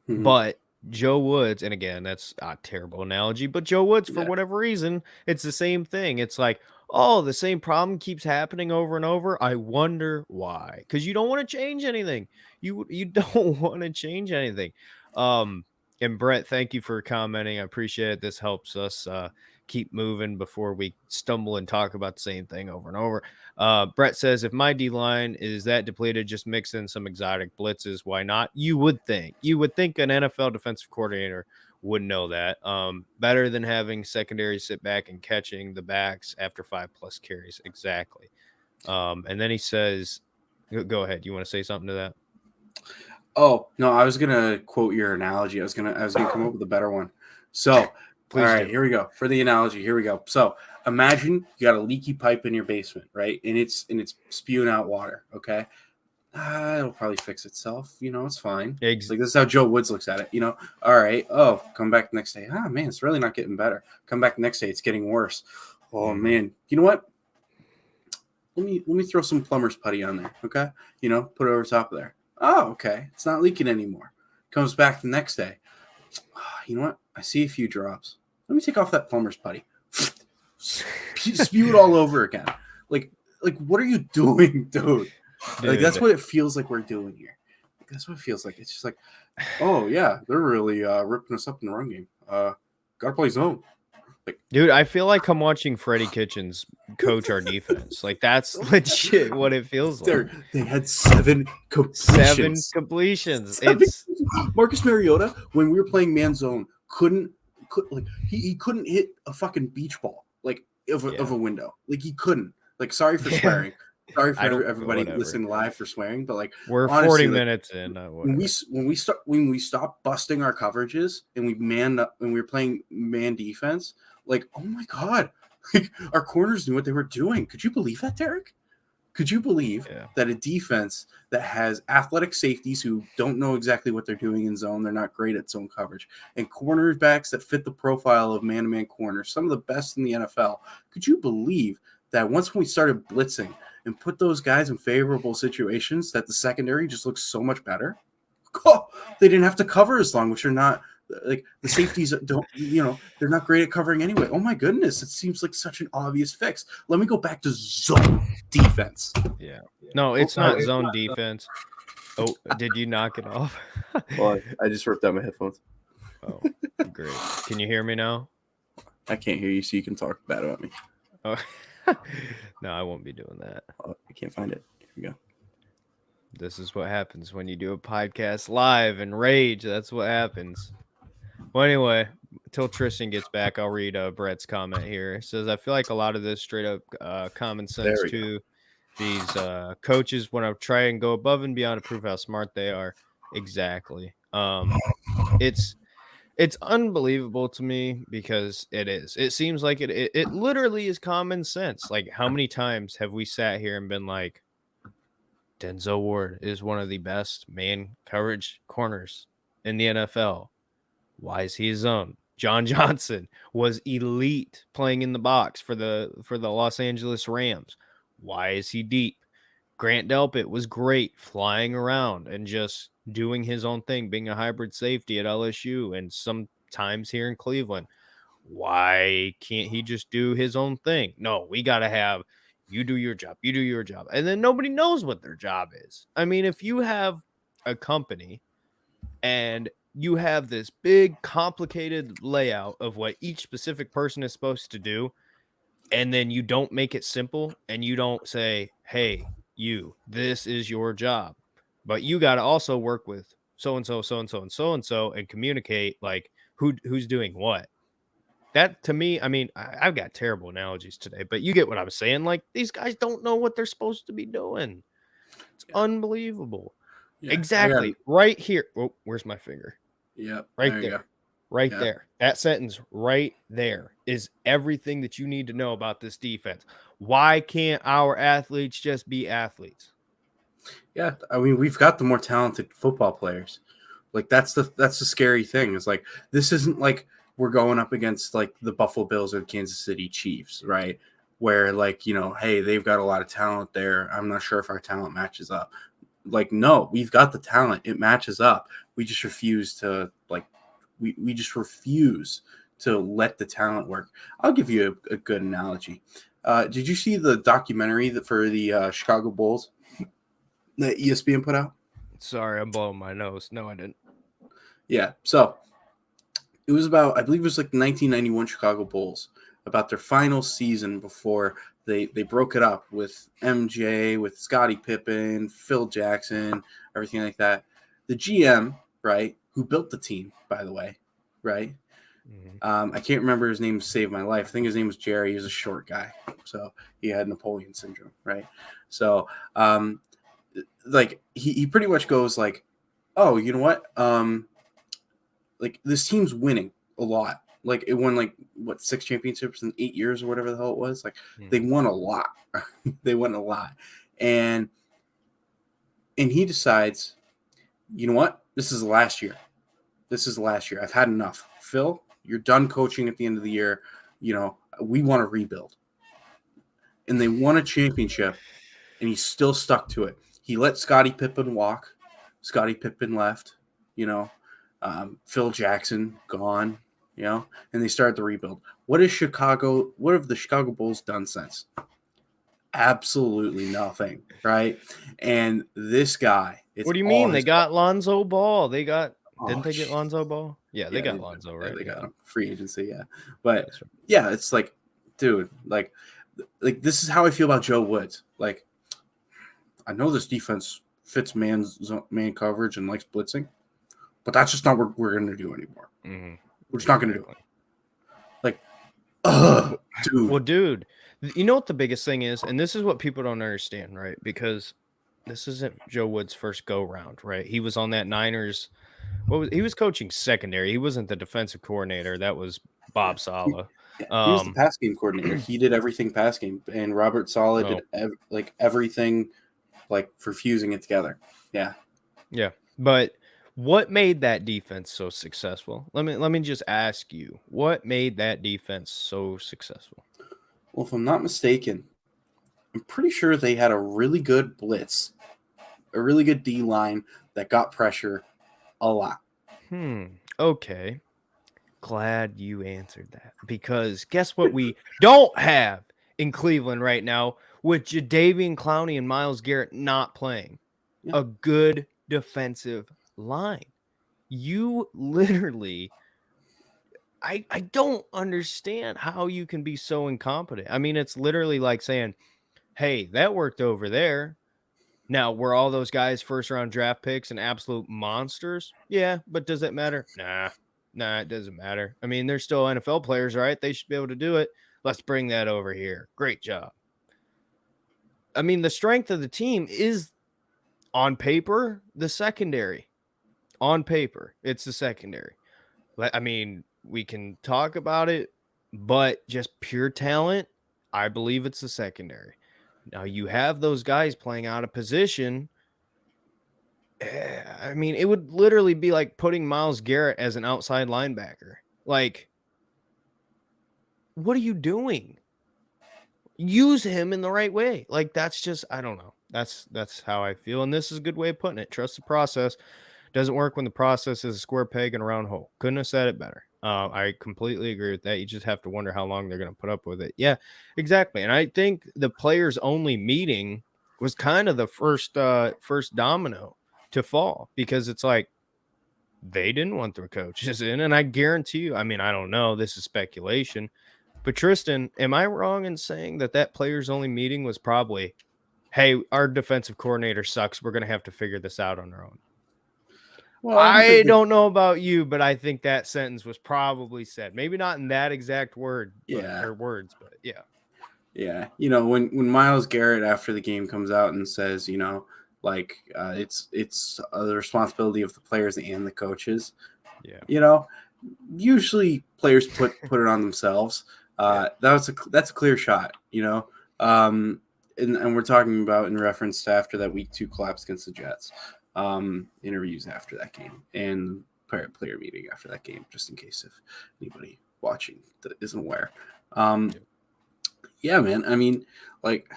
But Joe Woods, and again, that's a terrible analogy, but Joe Woods, for whatever reason, it's the same thing. It's like, oh, the same problem keeps happening over and over. I wonder why. Because you don't want to change anything. You don't want to change anything. And Brett, thank you for commenting. I appreciate it. This helps us keep moving before we stumble and talk about the same thing over and over. Brett says, if my D-line is that depleted, just mix in some exotic blitzes. Why not? You would think an NFL defensive coordinator would know that. Better than having secondary sit back and catching the backs after 5+ carries. Exactly. And then he says, go ahead. You want to say something to that? Oh, no, I was going to quote your analogy. I was going to come up with a better one. So, all right, here we go. For the analogy, here we go. So, imagine you got a leaky pipe in your basement, right? And it's spewing out water, okay? It'll probably fix itself. It's fine. Like, this is how Joe Woods looks at it. All right. Oh, come back the next day. Oh, man, it's really not getting better. Come back the next day. It's getting worse. Oh, man. You know what? Let me throw some plumber's putty on there, okay? Put it over top of there. Oh, okay. It's not leaking anymore. Comes back the next day. Oh, you know what? I see a few drops. Let me take off that plumber's putty. Spew it all over again. Like, what are you doing, dude? Like, that's what it feels like we're doing here. That's what it feels like. It's just like, oh, yeah, they're really ripping us up in the run game. Gotta play zone. Like, dude, I feel like I'm watching Freddie Kitchens coach our defense. Like, that's legit what it feels like. They had 7 completions. 7 completions. Marcus Mariota, when we were playing man zone, he couldn't hit a fucking beach ball of a window. Like, he couldn't. Like, sorry for swearing. Sorry for everybody listening live for swearing, but we're honestly, 40 minutes in. When we stopped busting our coverages and we manned up and we were playing man defense, like, oh my god, like, our corners knew what they were doing. Could you believe that, Derek? Could you believe that a defense that has athletic safeties who don't know exactly what they're doing in zone, they're not great at zone coverage, and cornerbacks that fit the profile of man-to-man corners, some of the best in the NFL? Could you believe that once we started blitzing and put those guys in favorable situations, that the secondary just looks so much better? Oh, they didn't have to cover as long, which are not like the safeties don't, they're not great at covering anyway. Oh my goodness, it seems like such an obvious fix. Let me go back to zone defense. Yeah. No, it's not zone defense. Oh, did you knock it off? Well, I just ripped out my headphones. Oh, great. Can you hear me now? I can't hear you, so you can talk bad about me. Oh. No, I won't be doing that. Oh, I can't find it. Here we go. This is what happens when you do a podcast live and rage. That's what happens. Well, anyway, until Tristan gets back, I'll read Brett's comment here. It says, I feel like a lot of this straight up common sense to these coaches when I try and go above and beyond to prove how smart they are. Exactly. It's unbelievable to me because it is. It seems like it literally is common sense. Like, how many times have we sat here and been like, Denzel Ward is one of the best man coverage corners in the NFL. Why is he his own? John Johnson was elite playing in the box for the Los Angeles Rams. Why is he deep? Grant Delpit was great flying around and just doing his own thing, being a hybrid safety at LSU and sometimes here in Cleveland. Why can't he just do his own thing? No, we got to have you do your job. You do your job. And then nobody knows what their job is. I mean, if you have a company and you have this big, complicated layout of what each specific person is supposed to do, and then you don't make it simple and you don't say, hey, this is your job, but you got to also work with so-and-so, so-and-so, and so-and-so and communicate like who's doing what. That to me, I mean, I've got terrible analogies today, but you get what I'm saying. Like, these guys don't know what they're supposed to be doing. It's unbelievable. Yeah, exactly. Right here. Oh, where's my finger? Yeah. Right there. Right there. That sentence right there is everything that you need to know about this defense. Why can't our athletes just be athletes? Yeah, I mean, we've got the more talented football players. Like, that's the scary thing. Is like, this isn't like we're going up against like the Buffalo Bills or the Kansas City Chiefs, right? Where like, hey, they've got a lot of talent there. I'm not sure if our talent matches up. Like, no, we've got the talent. It matches up. We just refuse to we just refuse to let the talent work. I'll give you a good analogy. Did you see the documentary for the Chicago Bulls that ESPN put out? Sorry, I'm blowing my nose. No, I didn't. Yeah, so it was about, I believe it was like the 1991 Chicago Bulls. about their final season before they broke it up with MJ, with Scottie Pippen, Phil Jackson, everything like that. The GM, right, who built the team, by the way, right? I can't remember his name to save my life. I think his name was Jerry. He was a short guy. So he had Napoleon syndrome, right? So, like, he pretty much goes like, oh, you know what? Like, this team's winning a lot. Like, it won, like, what, 6 championships in 8 years or whatever the hell it was? Like, they won a lot. They won a lot. And he decides, you know what? This is the last year. This is the last year. I've had enough. Phil, you're done coaching at the end of the year. You know, we want to rebuild. And they won a championship, and he's still stuck to it. He let Scottie Pippen walk. Scottie Pippen left, you know. Phil Jackson gone, you know, and they started the rebuild. What have the Chicago Bulls done since? Absolutely nothing, right? And this guy, What do you mean? They got Lonzo Ball. Didn't they get Lonzo Ball? Yeah, they got Lonzo, right? They got him. Free agency, yeah. But right. Yeah, it's like, dude, like this is how I feel about Joe Woods. Like, I know this defense fits man coverage and likes blitzing, but that's just not what we're going to do anymore. Mm-hmm. We're just not going to do it. Like, dude. Well, dude, you know what the biggest thing is? And this is what people don't understand, right? Because this isn't Joe Woods' first go-round, right? He was on that Niners. He was coaching secondary. He wasn't the defensive coordinator. That was Bob Saleh. He was the pass game coordinator. He did everything pass game. And Robert Saleh did everything, like, for fusing it together. Yeah. Yeah. But what made that defense so successful? Let me just ask you, what made that defense so successful? Well, if I'm not mistaken, I'm pretty sure they had a really good blitz, a really good D line that got pressure a lot. Okay. Glad you answered that, because guess what we don't have in Cleveland right now with Jadeveon Clowney and Myles Garrett not playing? Yeah. A good defensive line. You literally, I don't understand how you can be so incompetent. I mean, it's literally like saying, hey, that worked over there. Now, were all those guys first-round draft picks and absolute monsters? Yeah, but does it matter? Nah, it doesn't matter. I mean, they're still NFL players, right? They should be able to do it. Let's bring that over here. Great job. I mean, the strength of the team is, on paper, the secondary. On paper, it's the secondary. I mean, we can talk about it, but just pure talent, I believe it's the secondary. Now, you have those guys playing out of position. I mean, it would literally be like putting Myles Garrett as an outside linebacker. Like, what are you doing? Use him in the right way. Like, that's just, I don't know. That's how I feel. And this is a good way of putting it. Trust the process. Doesn't work when the process is a square peg in a round hole. Couldn't have said it better. I completely agree with that. You just have to wonder how long they're going to put up with it. Yeah, exactly. And I think the players only meeting was kind of the first domino to fall, because it's like they didn't want their coaches in. And I guarantee you, I mean, I don't know, this is speculation, but Tristan, am I wrong in saying that players only meeting was probably, hey, our defensive coordinator sucks. We're going to have to figure this out on our own? Well, I don't know about you, but I think that sentence was probably said. Maybe not in that exact words, but yeah. Yeah. You know, when Myles Garrett after the game comes out and says, you know, like, it's the responsibility of the players and the coaches. Yeah. You know, usually players put it on themselves. That's a clear shot, you know. And we're talking about in reference to after that week 2 collapse against the Jets. Interviews after that game and player meeting after that game, just in case if anybody watching that isn't aware. Yeah, man. I mean, like,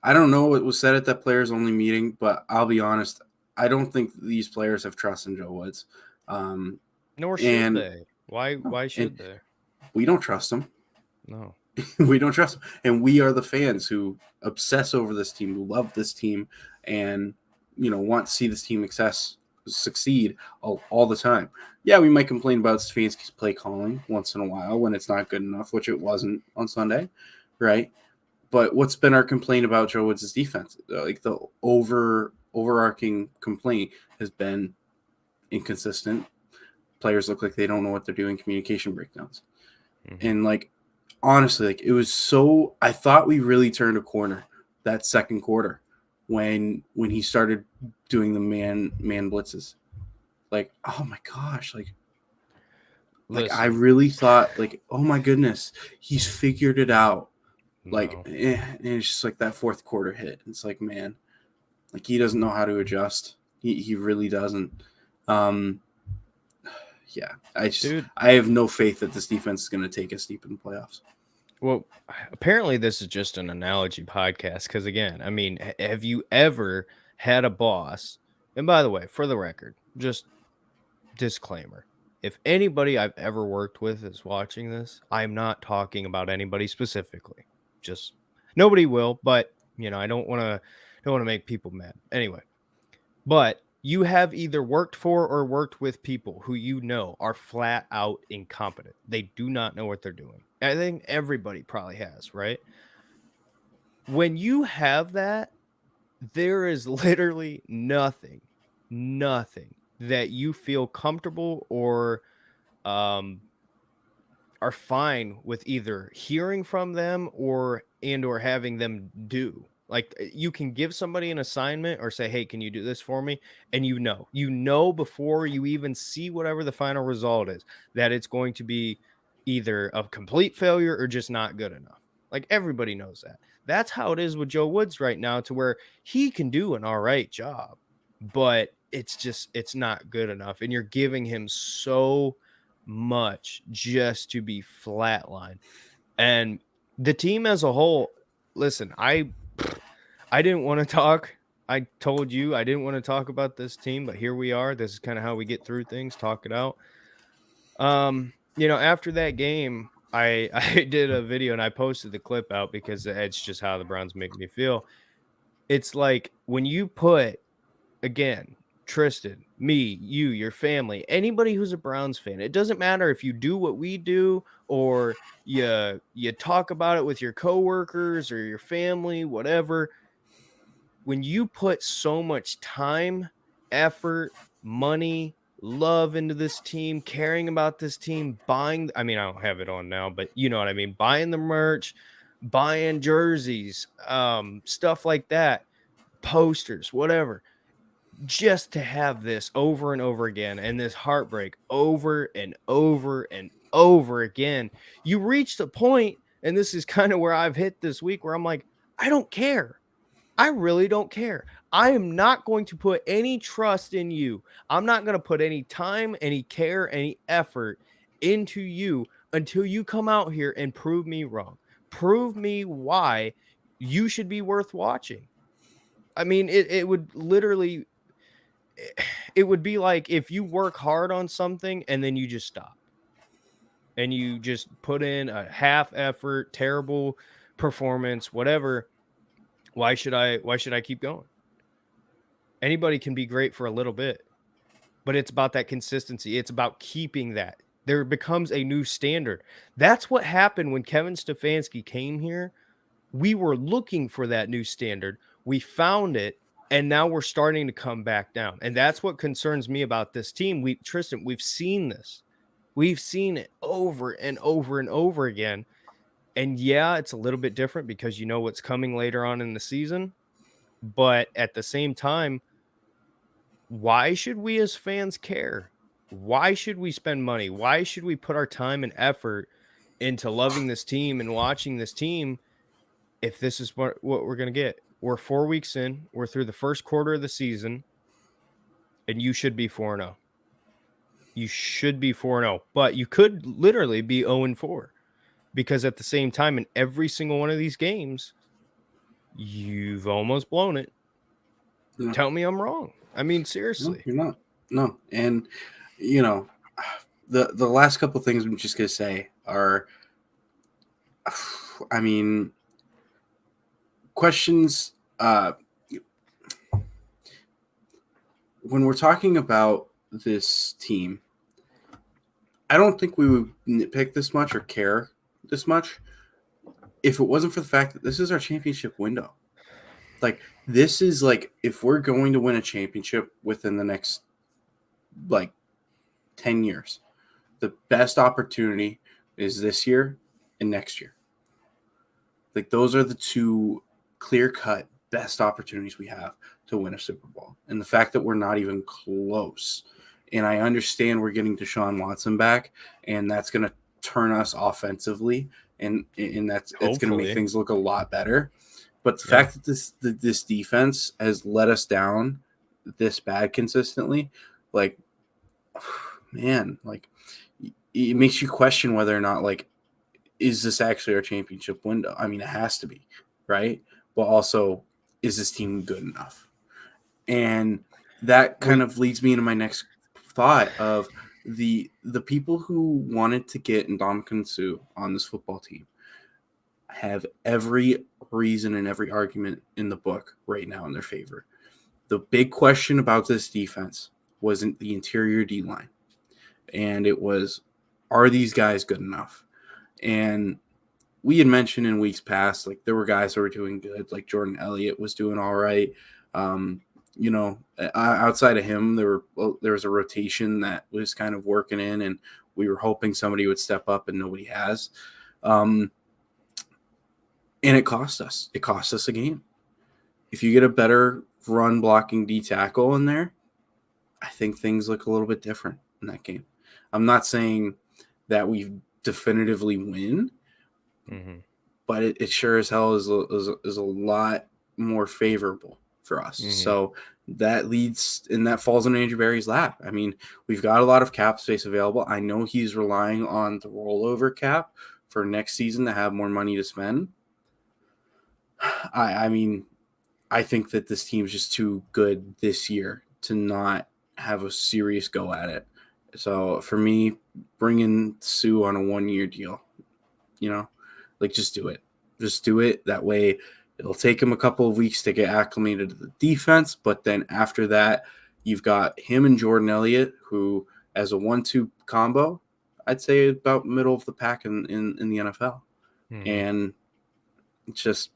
I don't know what was said at that players only meeting, but I'll be honest, I don't think these players have trust in Joe Woods. Nor should they. Why should they? We don't trust him. No. We don't trust him. And we are the fans who obsess over this team, who love this team, and, you know, want to see this team succeed all the time. Yeah, we might complain about Stefanski's play calling once in a while when it's not good enough, which it wasn't on Sunday, right? But what's been our complaint about Joe Woods' defense? Like the overarching complaint has been inconsistent. Players look like they don't know what they're doing, communication breakdowns. Mm-hmm. And like honestly, like it was so I thought we really turned a corner that second quarter when he started doing the man blitzes. Like, oh my gosh, like I really thought like, oh my goodness, he's figured it out. Like, and it's just like that fourth quarter hit. It's like, man, like he doesn't know how to adjust. He really doesn't. Yeah, I have no faith that this defense is going to take us deep in the playoffs. Well, apparently this is just an analogy podcast because, again, I mean, have you ever had a boss? And by the way, for the record, just disclaimer. If anybody I've ever worked with is watching this, I'm not talking about anybody specifically. Just nobody will, but I don't want to make people mad. Anyway, but you have either worked for or worked with people who are flat out incompetent. They do not know what they're doing. I think everybody probably has, right? When you have that, there is literally nothing that you feel comfortable or are fine with either hearing from them or having them do. Like you can give somebody an assignment or say, hey, can you do this for me? And you know before you even see whatever the final result is, that it's going to be either a complete failure or just not good enough. Like everybody knows that. That's how it is with Joe Woods right now, to where he can do an all right job, but it's not good enough. And you're giving him so much just to be flatline. And the team as a whole, listen, I didn't want to talk. I told you I didn't want to talk about this team, but here we are. This is kind of how we get through things, talk it out. After that game, I did a video and I posted the clip out because it's just how the Browns make me feel. It's like when you put, again, Tristan, me, you, your family, anybody who's a Browns fan, it doesn't matter if you do what we do or you talk about it with your coworkers or your family, whatever. When you put so much time, effort, money, love into this team, caring about this team, I don't have it on now, but you know what I mean? Buying the merch, buying jerseys, stuff like that, posters, whatever. Just to have this over and over again and this heartbreak over and over and over again, you reach the point, and this is kind of where I've hit this week, where I'm like, I don't care. I really don't care. I am not going to put any trust in you. I'm not going to put any time, any care, any effort into you until you come out here and prove me wrong. Prove me why you should be worth watching. I mean, it would literally, it would be like if you work hard on something and then you just stop and you just put in a half effort, terrible performance, whatever. Why should I keep going? Anybody can be great for a little bit, but it's about that consistency. It's about keeping that. There becomes a new standard. That's what happened when Kevin Stefanski came here. We were looking for that new standard. We found it, and now we're starting to come back down. And that's what concerns me about this team. Tristan, we've seen this. We've seen it over and over and over again. And yeah, it's a little bit different because you know what's coming later on in the season. But at the same time, why should we as fans care? Why should we spend money? Why should we put our time and effort into loving this team and watching this team if this is what we're going to get? We're 4 weeks in. We're through the first quarter of the season, and you should be 4-0. You should be 4-0, but you could literally be 0-4 because at the same time, in every single one of these games, you've almost blown it. Yeah. Tell me I'm wrong. I mean, seriously. No, you're not. No. And, the last couple of things I'm just going to say are, I mean, questions. When when we're talking about this team, I don't think we would nitpick this much or care this much if it wasn't for the fact that this is our championship window. Like, this is like, if we're going to win a championship within the next, like, 10 years, the best opportunity is this year and next year. Like, those are the two clear-cut best opportunities we have to win a Super Bowl. And the fact that we're not even close. And I understand we're getting Deshaun Watson back, and that's going to turn us offensively, and it's going to make things look a lot better. But the fact that this defense has let us down this bad consistently, like, man, like, it makes you question whether or not, like, is this actually our championship window? I mean, it has to be, right? But also, is this team good enough? And that kind of leads me into my next thought of the people who wanted to get Ndamukong Suh on this football team have every reason and every argument in the book right now in their favor. The big question about this defense wasn't the interior D-line. And it was, are these guys good enough? And we had mentioned in weeks past, like, there were guys that were doing good, like Jordan Elliott was doing all right. You know, outside of him, there was a rotation that was kind of working in, and we were hoping somebody would step up, and nobody has. And it cost us. It cost us a game. If you get a better run blocking D tackle in there, I think things look a little bit different in that game. I'm not saying that we definitively win, but it sure as hell is a lot more favorable for us. So that leads, and that falls on Andrew Berry's lap. I mean, we've got a lot of cap space available. I know he's relying on the rollover cap for next season to have more money to spend. I mean, I think that this team's just too good this year to not have a serious go at it. So for me, bringing Suh on a 1-year deal, you know, like, just do it. Just do it. That way it'll take him a couple of weeks to get acclimated to the defense. But then after that, you've got him and Jordan Elliott, who, as a 1-2 combo, I'd say about middle of the pack in the NFL. And it's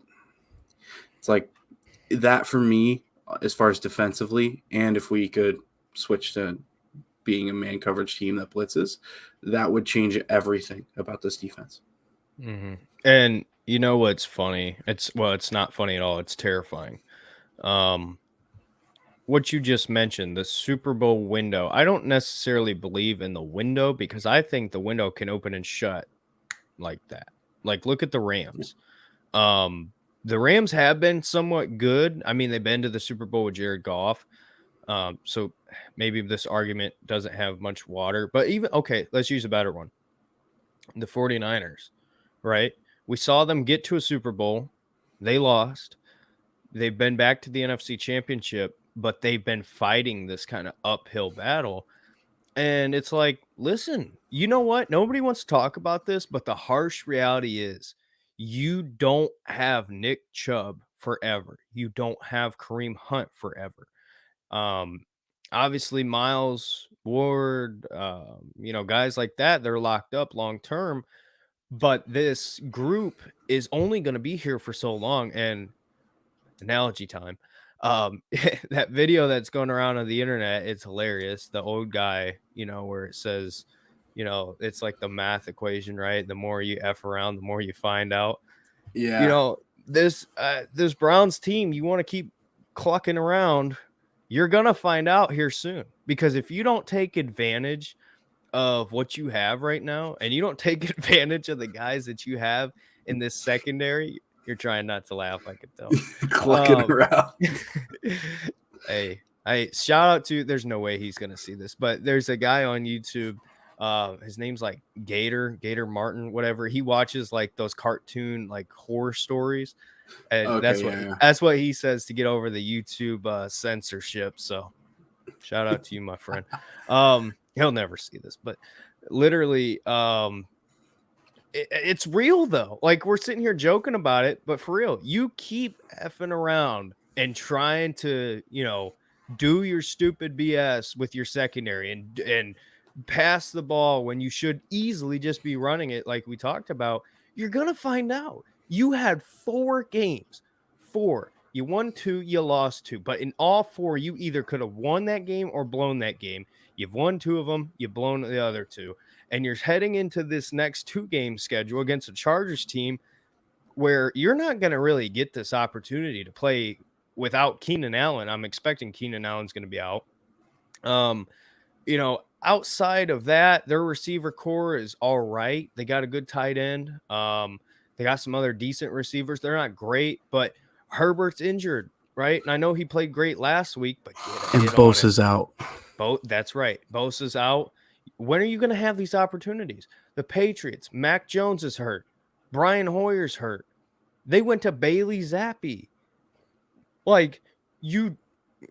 like that for me, as far as defensively. And if we could switch to being a man coverage team that blitzes, that would change everything about this defense. And you know what's funny? It's not funny at all. It's terrifying. What you just mentioned, the Super Bowl window, I don't necessarily believe in the window, because I think the window can open and shut like that. Like, look at the Rams. The Rams have been somewhat good. I mean, they've been to the Super Bowl with Jared Goff. So maybe this argument doesn't have much water, but let's use a better one. The 49ers, right? We saw them get to a Super Bowl. They lost. They've been back to the NFC Championship, but they've been fighting this kind of uphill battle. And it's like, listen, you know what? Nobody wants to talk about this, but the harsh reality is you don't have Nick Chubb forever. You don't have Kareem Hunt forever. Obviously Miles Ward, guys like that, they're locked up long term, but this group is only going to be here for so long. And analogy time, that video that's going around on the internet, it's hilarious. The old guy, where it says, it's like the math equation, right? The more you F around, the more you find out. This Browns team, you want to keep clucking around, you're going to find out here soon, because if you don't take advantage of what you have right now, and you don't take advantage of the guys that you have in this secondary, you're trying not to laugh, I could tell. Clucking around. Hey, shout out to, there's no way he's going to see this, but there's a guy on YouTube. His name's like Gator Martin, whatever. He watches like those cartoon, like horror stories. And that's what he says to get over the YouTube censorship. So shout out to you, my friend. He'll never see this, but literally, it's real though. Like, we're sitting here joking about it, but for real, you keep effing around and trying to, do your stupid BS with your secondary and pass the ball when you should easily just be running it like we talked about, you're going to find out. You had 4 games. 4. You won 2, you lost 2. But in all 4, you either could have won that game or blown that game. You've won 2 of them, you've blown the other 2. And you're heading into this next 2-game schedule against a Chargers team where you're not going to really get this opportunity to play without Keenan Allen. I'm expecting Keenan Allen's going to be out. Outside of that, their receiver core is all right. They got a good tight end. They got some other decent receivers. They're not great, but Herbert's injured, right? And I know he played great last week, but And Bosa's out. That's right. Bosa's out. When are you going to have these opportunities? The Patriots, Mac Jones is hurt. Brian Hoyer's hurt. They went to Bailey Zappi. Like, you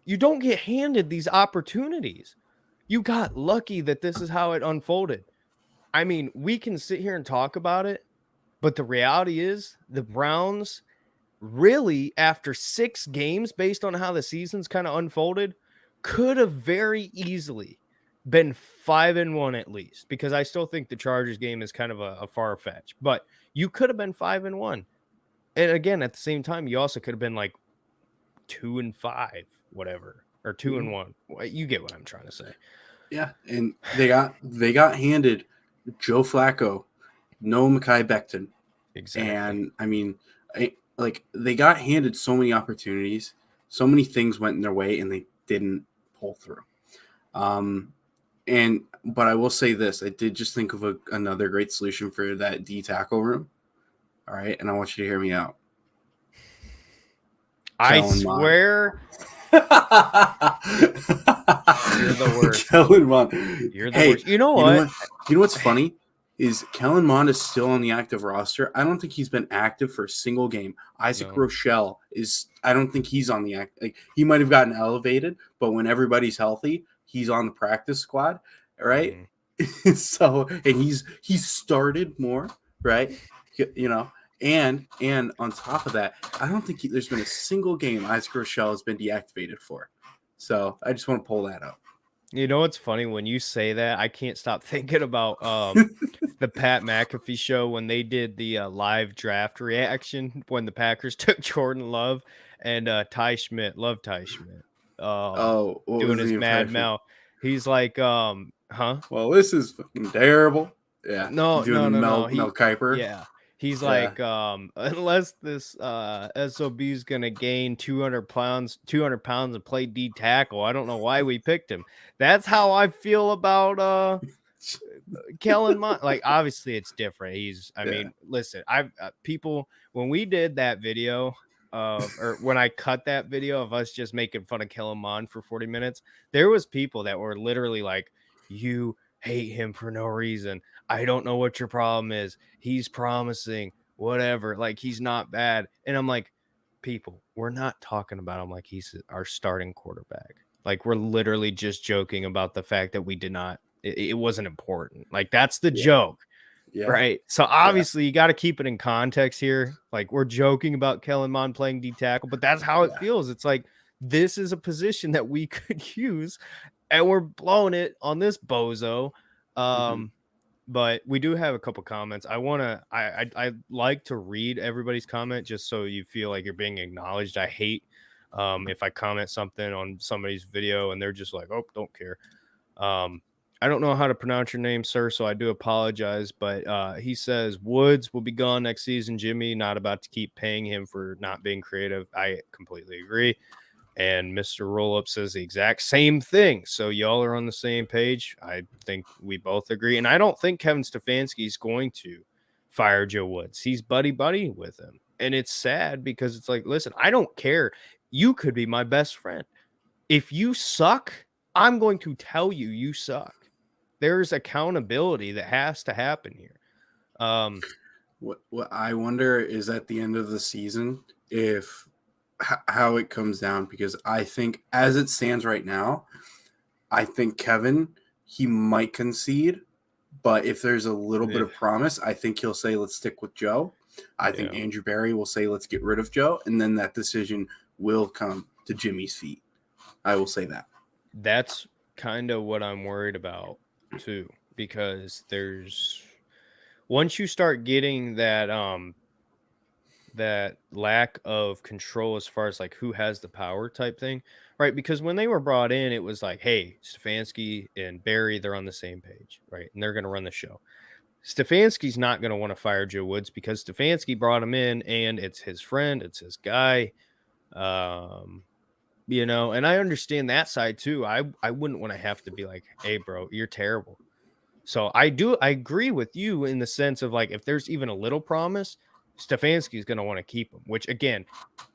don't get handed these opportunities. You got lucky that this is how it unfolded. I mean, we can sit here and talk about it, but the reality is the Browns really, after 6 games, based on how the season's kind of unfolded, could have very easily been 5-1 at least, because I still think the Chargers game is kind of a far fetch, but you could have been 5-1. And again, at the same time, you also could have been like 2-5, whatever, or 2-1. You get what I'm trying to say. Yeah, and they got handed Joe Flacco, no Mekhi Becton. Exactly. And I mean, they got handed so many opportunities, so many things went in their way, and they didn't pull through. But I will say this: I did just think of another great solution for that D tackle room. All right, and I want you to hear me out. I swear. You're the worst. Kellen Mond. You're the worst. You know what? You know what's funny is Kellen Mond is still on the active roster. I don't think he's been active for a single game. Isaac Rochelle is. I don't think he's on the act. Like, he might have gotten elevated, but when everybody's healthy, he's on the practice squad, right? So, and he's started more, right? You know. And on top of that, I don't think there's been a single game Isaac Rochelle has been deactivated for. So I just want to pull that up. You know what's funny? When you say that, I can't stop thinking about the Pat McAfee show when they did the live draft reaction when the Packers took Jordan Love and Ty Schmidt. Love Ty Schmidt. Doing his mad mouth. He's like, huh? Well, this is fucking terrible. Yeah. No. Mel Kiper. Yeah. He's like, unless this SOB is gonna gain 200 pounds and play D tackle, I don't know why we picked him. That's how I feel about Kellen Mond. Like, obviously it's different. I mean, listen, I've people, when we did that video, or when I cut that video of us just making fun of Kellen Mond for 40 minutes, there was people that were literally like, you hate him for no reason. I don't know what your problem is. He's promising, whatever. Like, he's not bad. And I'm like, people, we're not talking about him like he's our starting quarterback. Like, we're literally just joking about the fact that we did not, it wasn't important. Like, that's the joke. Yeah. Right. So obviously you got to keep it in context here. Like, we're joking about Kellen Mond playing D tackle, but that's how it feels. It's like, this is a position that we could use and we're blowing it on this bozo. But we do have a couple comments. I like to read everybody's comment just so you feel like you're being acknowledged. I hate if I comment something on somebody's video and they're just like, oh, don't care. I don't know how to pronounce your name, sir, so I do apologize. But he says Woods will be gone next season. Jimmy, not about to keep paying him for not being creative. I completely agree. And Mr. Rollup says the exact same thing. So y'all are on the same page. I think we both agree. And I don't think Kevin Stefanski is going to fire Joe Woods. He's buddy with him. And it's sad because it's like, listen, I don't care. You could be my best friend. If you suck, I'm going to tell you you suck. There's accountability that has to happen here. What I wonder is at the end of the season, if how it comes down, because I think as it stands right now, I think Kevin, he might concede, but if there's a little bit of promise, I think he'll say, let's stick with Joe. I think Andrew Berry will say, let's get rid of Joe. And then that decision will come to Jimmy's feet. I will say that. That's kind of what I'm worried about too, because once you start getting that lack of control as far as like who has the power type thing, right? Because when they were brought in, it was like, hey, Stefanski and Barry, they're on the same page, right? And they're going to run the show. Stefanski's not going to want to fire Joe Woods because Stefanski brought him in and it's his friend, it's his guy. And I understand that side too. I wouldn't want to have to be like, hey, bro, you're terrible. So I agree with you in the sense of like, if there's even a little promise, Stefanski's going to want to keep him, which again,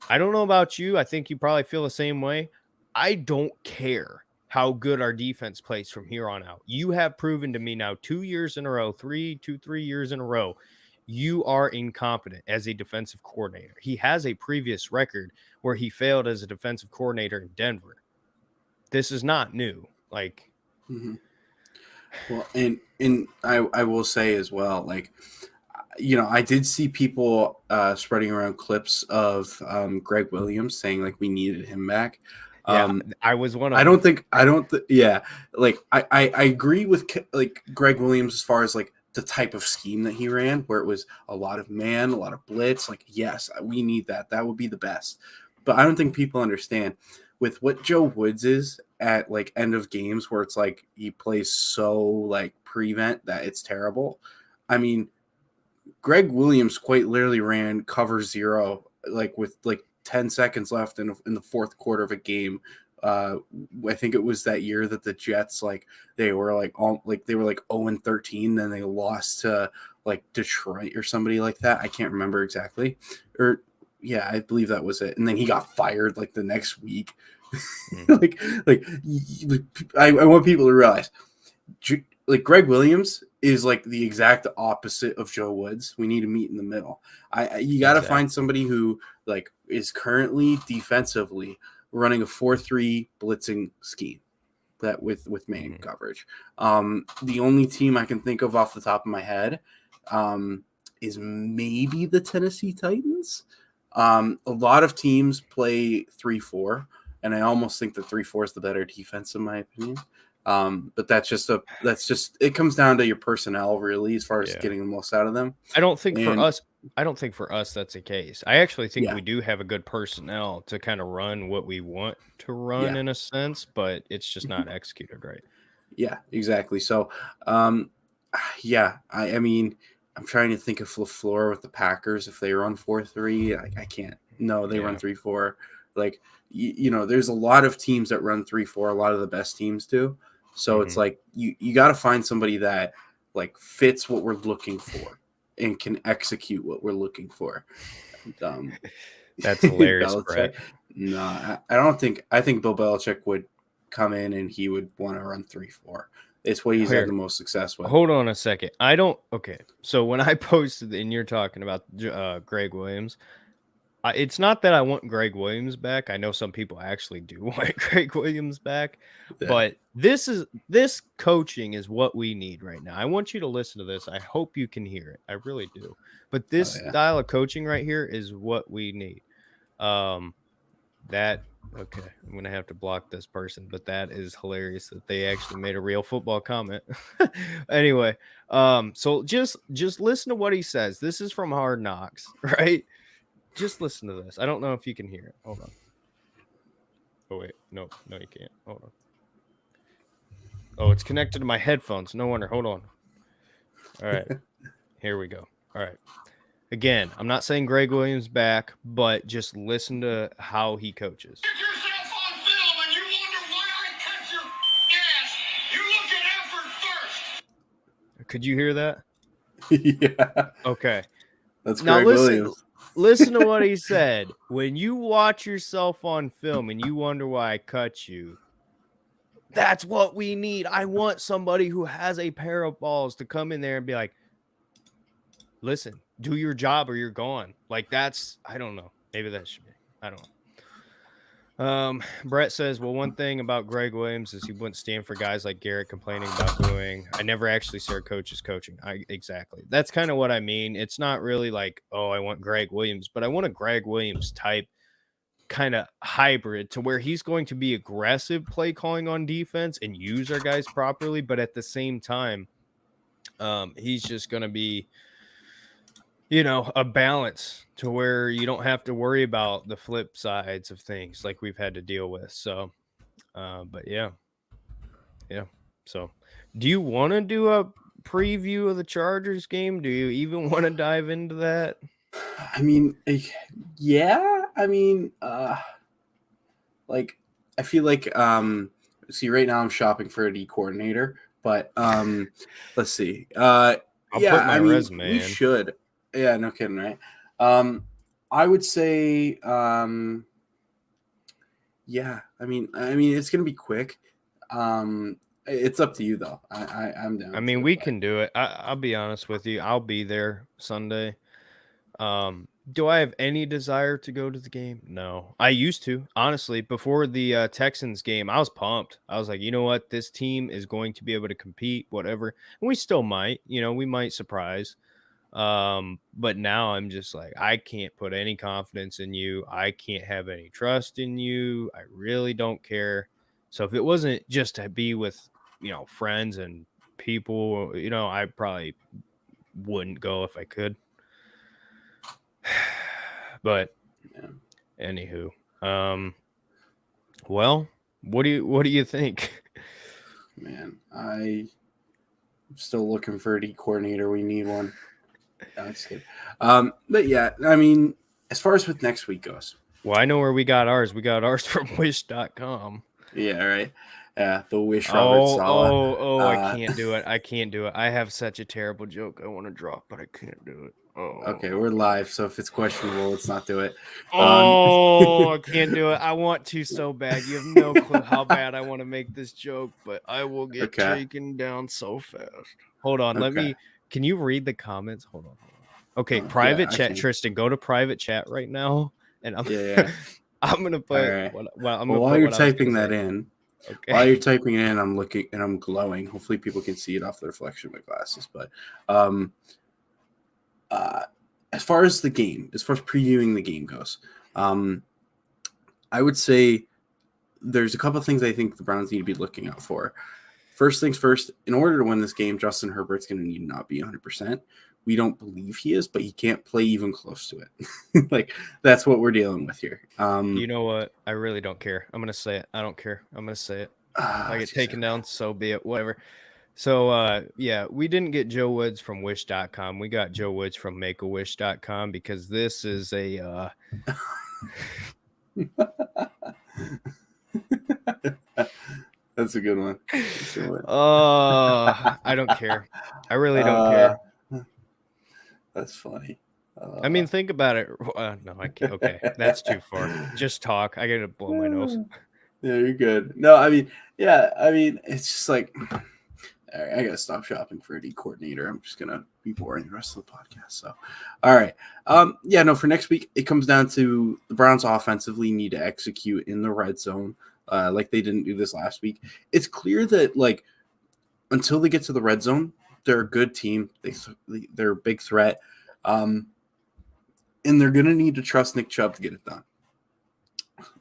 I don't know about you. I think you probably feel the same way. I don't care how good our defense plays from here on out. You have proven to me now 2 years in a row, 3 years in a row, you are incompetent as a defensive coordinator. He has a previous record where he failed as a defensive coordinator in Denver. This is not new. Like, well, and I will say as well, like, I did see people spreading around clips of Greg Williams saying like we needed him back. I was one of I them. don't think like I agree with like Greg Williams as far as like the type of scheme that he ran, where it was a lot of man, a lot of blitz. Like, yes, we need that. That would be the best. But I don't think people understand with what Joe Woods is at like end of games where it's like he plays so like prevent that it's terrible. I mean, Greg Williams quite literally ran cover 0 like with like 10 seconds left in the fourth quarter of a game. I think it was that year that the Jets they were 0-13, then they lost to like Detroit or somebody like that. I can't remember exactly. Or yeah, I believe that was it. And then he got fired like the next week. I want people to realize like Greg Williams is like the exact opposite of Joe Woods. We need to meet in the middle. You got to find somebody who like is currently defensively running a 4-3 blitzing scheme that with man coverage. The only team I can think of off the top of my head is maybe the Tennessee Titans. A lot of teams play 3-4, and I almost think that 3-4 is the better defense in my opinion. But that's just it comes down to your personnel really as far as getting the most out of them. I don't think for us that's the case. I actually think we do have a good personnel to kind of run what we want to run in a sense, but it's just not executed right. Yeah, exactly. So I mean, I'm trying to think of LaFleur with the Packers if they run 4-3. I can't. No, they run 3-4. Like there's a lot of teams that run 3-4. A lot of the best teams do. So it's like you got to find somebody that like fits what we're looking for and can execute what we're looking for. That's hilarious, Brett. No, I think Bill Belichick would come in and he would want to run 3-4. It's what he's had the most success with. Hold on a second. Okay. So when I posted and you're talking about Greg Williams, it's not that I want Greg Williams back. I know some people actually do want Greg Williams back, but this coaching is what we need right now. I want you to listen to this. I hope you can hear it. I really do. But this style of coaching right here is what we need. Okay, I'm gonna have to block this person, but that is hilarious that they actually made a real football comment. Anyway, so just listen to what he says. This is from Hard Knocks, right? Just listen to this. I don't know if you can hear it. Hold on. Oh wait, no, you can't. Hold on. Oh, it's connected to my headphones. No wonder. Hold on. All right, here we go. All right. Again, I'm not saying Greg Williams back, but just listen to how he coaches. Get yourself on film and you wonder why I cut your ass. You look at effort first. Could you hear that? Yeah. Okay. That's Greg Williams. Listen to what he said. When you watch yourself on film and you wonder why I cut you, that's what we need. I want somebody who has a pair of balls to come in there and be like, listen, do your job or you're gone. Like I don't know. Maybe that should be. I don't know. Brett says, well, one thing about Greg Williams is he wouldn't stand for guys like Garrett complaining about booing. I never actually saw coaches coaching. Exactly. That's kind of what I mean. It's not really like, oh, I want Greg Williams, but I want a Greg Williams type kind of hybrid to where he's going to be aggressive play calling on defense and use our guys properly, but at the same time, he's just going to be, a balance to where you don't have to worry about the flip sides of things like we've had to deal with. So, but yeah. So, do you want to do a preview of the Chargers game? Do you even want to dive into that? I mean, yeah. I mean, like, I feel like, see, right now I'm shopping for a D coordinator, but let's see. I'll put my resume we in. should. Yeah, no kidding, right? I would say, yeah. I mean, it's gonna be quick. It's up to you though. I'm down. I mean, we can do it. I'll be honest with you. I'll be there Sunday. Do I have any desire to go to the game? No. I used to, honestly. Before the Texans game, I was pumped. I was like, you know what? This team is going to be able to compete, whatever. And we still might. We might surprise. But now I'm just like, I can't put any confidence in you. I can't have any trust in you. I really don't care. So if it wasn't just to be with, friends and people, I probably wouldn't go if I could. But anywho, well, what do you think? Man, I'm still looking for a D coordinator. We need one. No, I'm just kidding. But yeah, I mean, as far as with next week goes. Well, I know where we got ours. We got ours from wish.com. Yeah, right. Yeah, the Wish Robert Saleh. I can't do it. I have such a terrible joke I want to drop, but I can't do it. Oh. Okay, we're live, so if it's questionable, let's not do it. I can't do it. I want to so bad. You have no clue how bad I want to make this joke, but I will get taken down so fast. Hold on. Can you read the comments? Hold on. Okay, private chat. Tristan, go to private chat right now, and I'm I'm gonna put. Right. While you're typing that in, while you're typing it in, I'm looking and I'm glowing. Hopefully, people can see it off the reflection of my glasses. But as far as previewing the game goes, I would say there's a couple of things I think the Browns need to be looking out for. First things first, in order to win this game, Justin Herbert's going to need to not be 100%. We don't believe he is, but he can't play even close to it. Like, that's what we're dealing with here. You know what? I really don't care. I'm going to say it. I don't care. I'm going to say it. If I get taken down, so be it. Whatever. So, we didn't get Joe Woods from wish.com. We got Joe Woods from makeawish.com because this is a That's a good one. I don't care. I really don't care. That's funny. I mean, think about it. No, I can't. Okay, that's too far. Just talk. I gotta blow my nose. Yeah, you're good. No, I mean, it's just like I gotta stop shopping for a D coordinator. I'm just gonna be boring the rest of the podcast. So, all right. For next week, it comes down to the Browns offensively need to execute in the red zone. Like they didn't do this last week. It's clear that until they get to the red zone, they're a good team. They're a big threat. And they're going to need to trust Nick Chubb to get it done.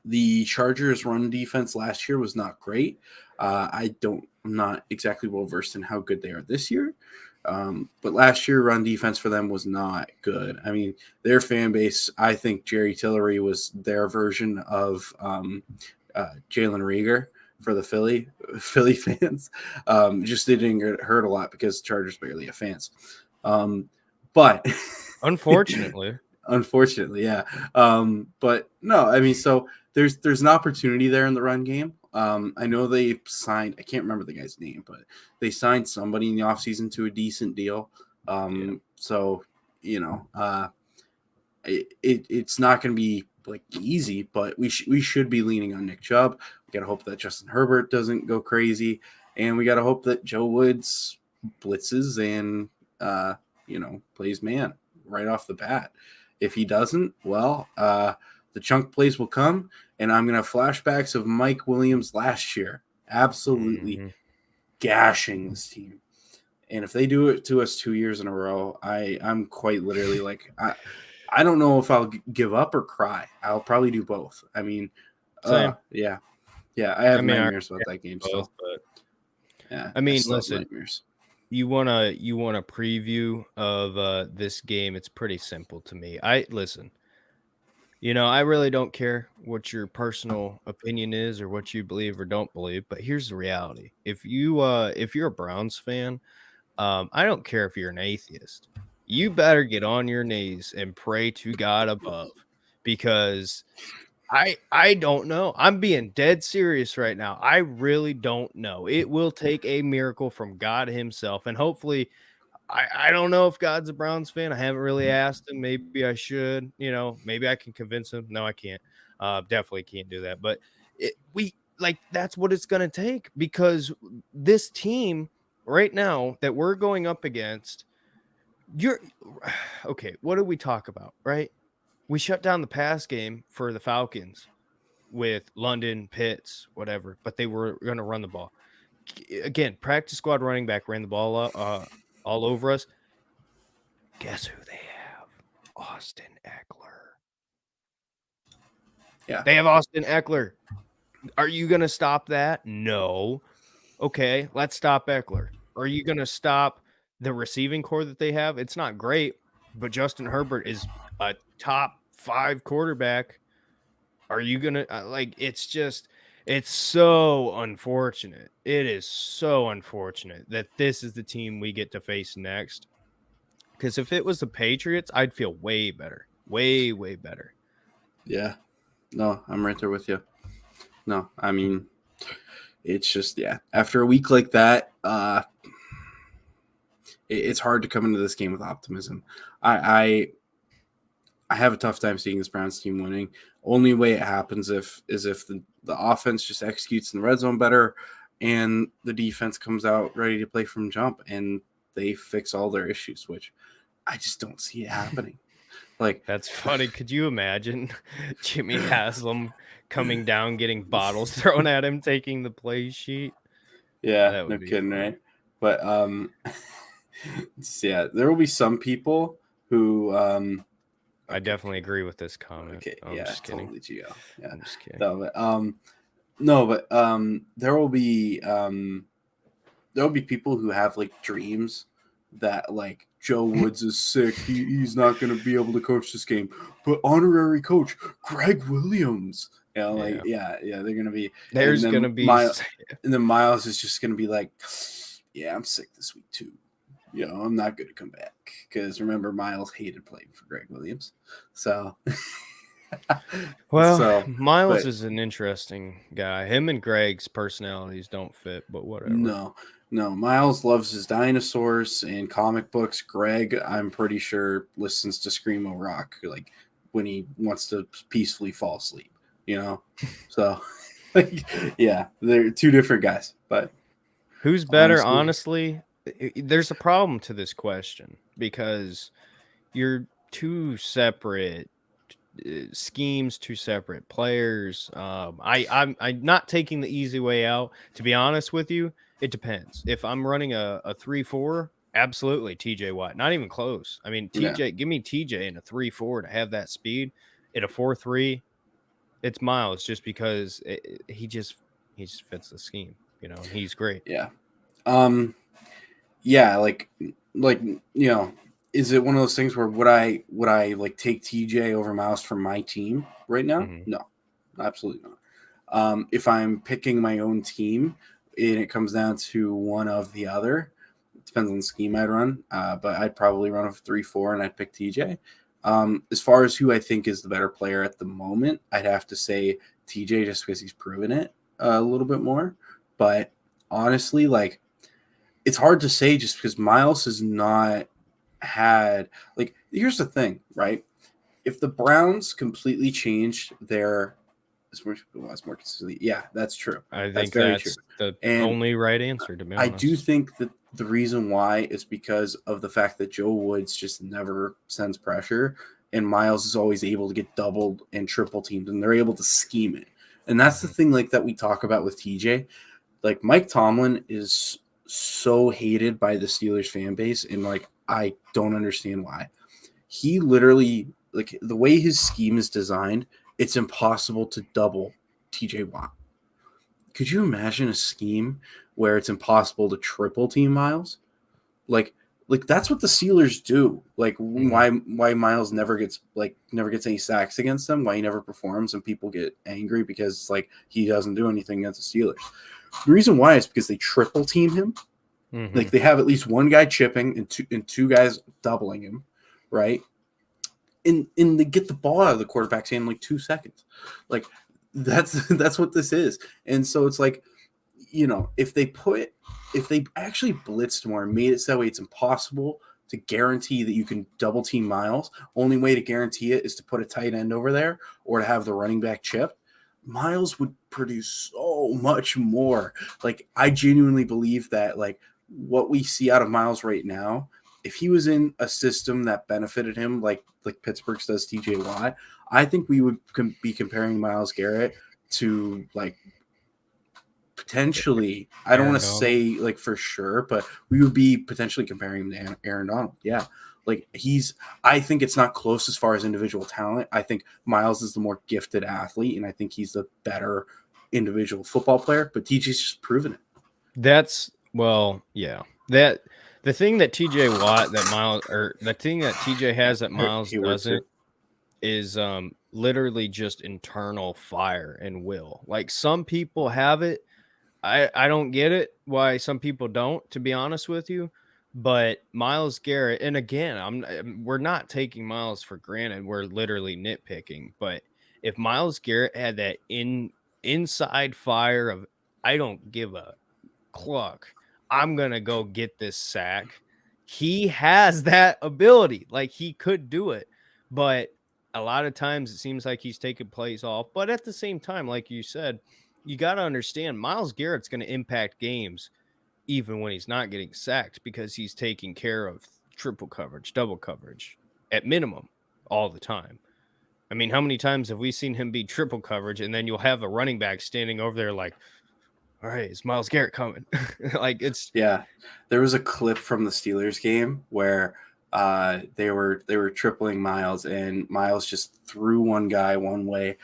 The Chargers' run defense last year was not great. I'm not exactly well versed in how good they are this year. But last year, run defense for them was not good. I mean, their fan base, I think Jerry Tillery was their version of Jalen Reagor for the Philly fans. Just they didn't get hurt a lot because the Chargers barely have fans. But unfortunately, yeah. But no, I mean, so there's an opportunity there in the run game. I know they signed, I can't remember the guy's name, but they signed somebody in the offseason to a decent deal. So, it's not going to be easy, but we should be leaning on Nick Chubb. We got to hope that Justin Herbert doesn't go crazy. And we got to hope that Joe Woods blitzes and, plays man right off the bat. If he doesn't, well, the chunk plays will come, and I'm going to have flashbacks of Mike Williams last year, absolutely gashing this team. And if they do it to us 2 years in a row, I'm quite literally I don't know if I'll give up or cry. I'll probably do both. I mean, Same. yeah. I have I mean, nightmares about that game both, still. but Yeah, I mean, still have listen, nightmares. you want a preview of this game? It's pretty simple to me. I listen. I really don't care what your personal opinion is or what you believe or don't believe, but here's the reality. If you're a Browns fan, I don't care if you're an atheist. You better get on your knees and pray to God above because I don't know. I'm being dead serious right now. I really don't know. It will take a miracle from God himself, and hopefully I don't know if God's a Browns fan. I haven't really asked him. Maybe I should. Maybe I can convince him. No, I can't. Definitely can't do that. But that's what it's gonna take because this team right now that we're going up against, you're okay. What did we talk about? Right? We shut down the pass game for the Falcons with London, Pitts, whatever, but they were gonna run the ball. Again, practice squad running back ran the ball all over us. Guess who they have? Austin Eckler. Yeah. They have Austin Eckler. Are you going to stop that? No. Okay, let's stop Eckler. Are you going to stop the receiving core that they have? It's not great, but Justin Herbert is a top 5 quarterback. Are you going to it's so unfortunate. It is so unfortunate that this is the team we get to face next. Because if it was the Patriots, I'd feel way better. Way, way better. Yeah. No, I'm right there with you. No, I mean, it's just, yeah. After a week like that, it's hard to come into this game with optimism. I have a tough time seeing this Browns team winning. Only way it happens is if the offense just executes in the red zone better and the defense comes out ready to play from jump and they fix all their issues, which I just don't see it happening. Like, that's funny. Could you imagine Jimmy Haslam coming down, getting bottles thrown at him, taking the play sheet? yeah, That no would be kidding, funny. right? But yeah, there will be some people who I definitely agree with this comment. Okay, I'm yeah, just kidding. totally, Gio. Yeah, I'm just kidding. there will be people who have like dreams that like Joe Woods is sick. He's not going to be able to coach this game. But honorary coach Greg Williams, yeah, they're going to be. There's and then going to be and then Miles is just going to be like, yeah, I'm sick this week too. I'm not going to come back because remember Miles hated playing for Greg Williams, so. Well, Miles is an interesting guy. Him and Greg's personalities don't fit, but whatever. No, Miles loves his dinosaurs and comic books. Greg, I'm pretty sure, listens to Screamo Rock like when he wants to peacefully fall asleep. So yeah, they're two different guys. But who's better? Honestly, there's a problem to this question because you're two separate schemes, two separate players. I'm not taking the easy way out. To be honest with you, it depends. If I'm running a 3-4, absolutely TJ Watt. Not even close. I mean, TJ, give me TJ in a 3-4 to have that speed. In a 4-3, it's Miles just because he just fits the scheme. He's great. Yeah. Yeah, is it one of those things where would I like take TJ over Miles for my team right now? Mm-hmm. No, absolutely not. If I'm picking my own team and it comes down to one of the other, it depends on the scheme I'd run. But I'd probably run a 3-4 and I'd pick TJ. As far as who I think is the better player at the moment, I'd have to say TJ just because he's proven it a little bit more. But honestly, like, it's hard to say just because Miles has not had like. Here's the thing, right? If the Browns completely changed their more consistently, yeah, that's true. I think that's the only right answer, to be honest. I do think that the reason why is because of the fact that Joe Woods just never sends pressure, and Miles is always able to get doubled and triple teamed, and they're able to scheme it. And that's the thing, like that we talk about with TJ. Like Mike Tomlin is so hated by the Steelers fan base, and like I don't understand why. He literally like the way his scheme is designed, it's impossible to double TJ Watt. Could you imagine a scheme where it's impossible to triple team Miles? Like that's what the Steelers do. Like why Miles never gets any sacks against them, why he never performs, and people get angry because it's like he doesn't do anything against the Steelers. The reason why is because they triple team him. Like they have at least one guy chipping and two guys doubling him, right? And they get the ball out of the quarterback's hand in like 2 seconds. Like that's what this is. And so it's like, you know, if they actually blitzed more and made it so it's impossible to guarantee that you can double team Miles, only way to guarantee it is to put a tight end over there or to have the running back chip, Miles would produce so much more. Like I genuinely believe that like what we see out of Miles right now, if he was in a system that benefited him like Pittsburgh's does TJ Watt, I think we would be comparing Myles Garrett to like potentially, I don't want to say like for sure, but we would be potentially comparing him to Aaron Donald. Yeah. Like I think it's not close as far as individual talent. I think Myles is the more gifted athlete, and I think he's the better individual football player, but TJ's just proven it. The thing that TJ Watt that Miles, or the thing that TJ has that Miles doesn't, is literally just internal fire and will. Like some people have it. I don't get it why some people don't, to be honest with you. But Myles Garrett, and again, we're not taking Miles for granted. We're literally nitpicking. But if Myles Garrett had that inside fire of I don't give a cluck, I'm gonna go get this sack. He has that ability. Like he could do it, but a lot of times it seems like he's taking plays off. But at the same time, like you said, you got to understand Myles Garrett's going to impact games even when he's not getting sacked because he's taking care of triple coverage, double coverage at minimum all the time. I mean, how many times have we seen him be triple coverage and then you'll have a running back standing over there like, all right, is Myles Garrett coming? Like it's There was a clip from the Steelers game where they were tripling Myles and Myles just threw one guy one way.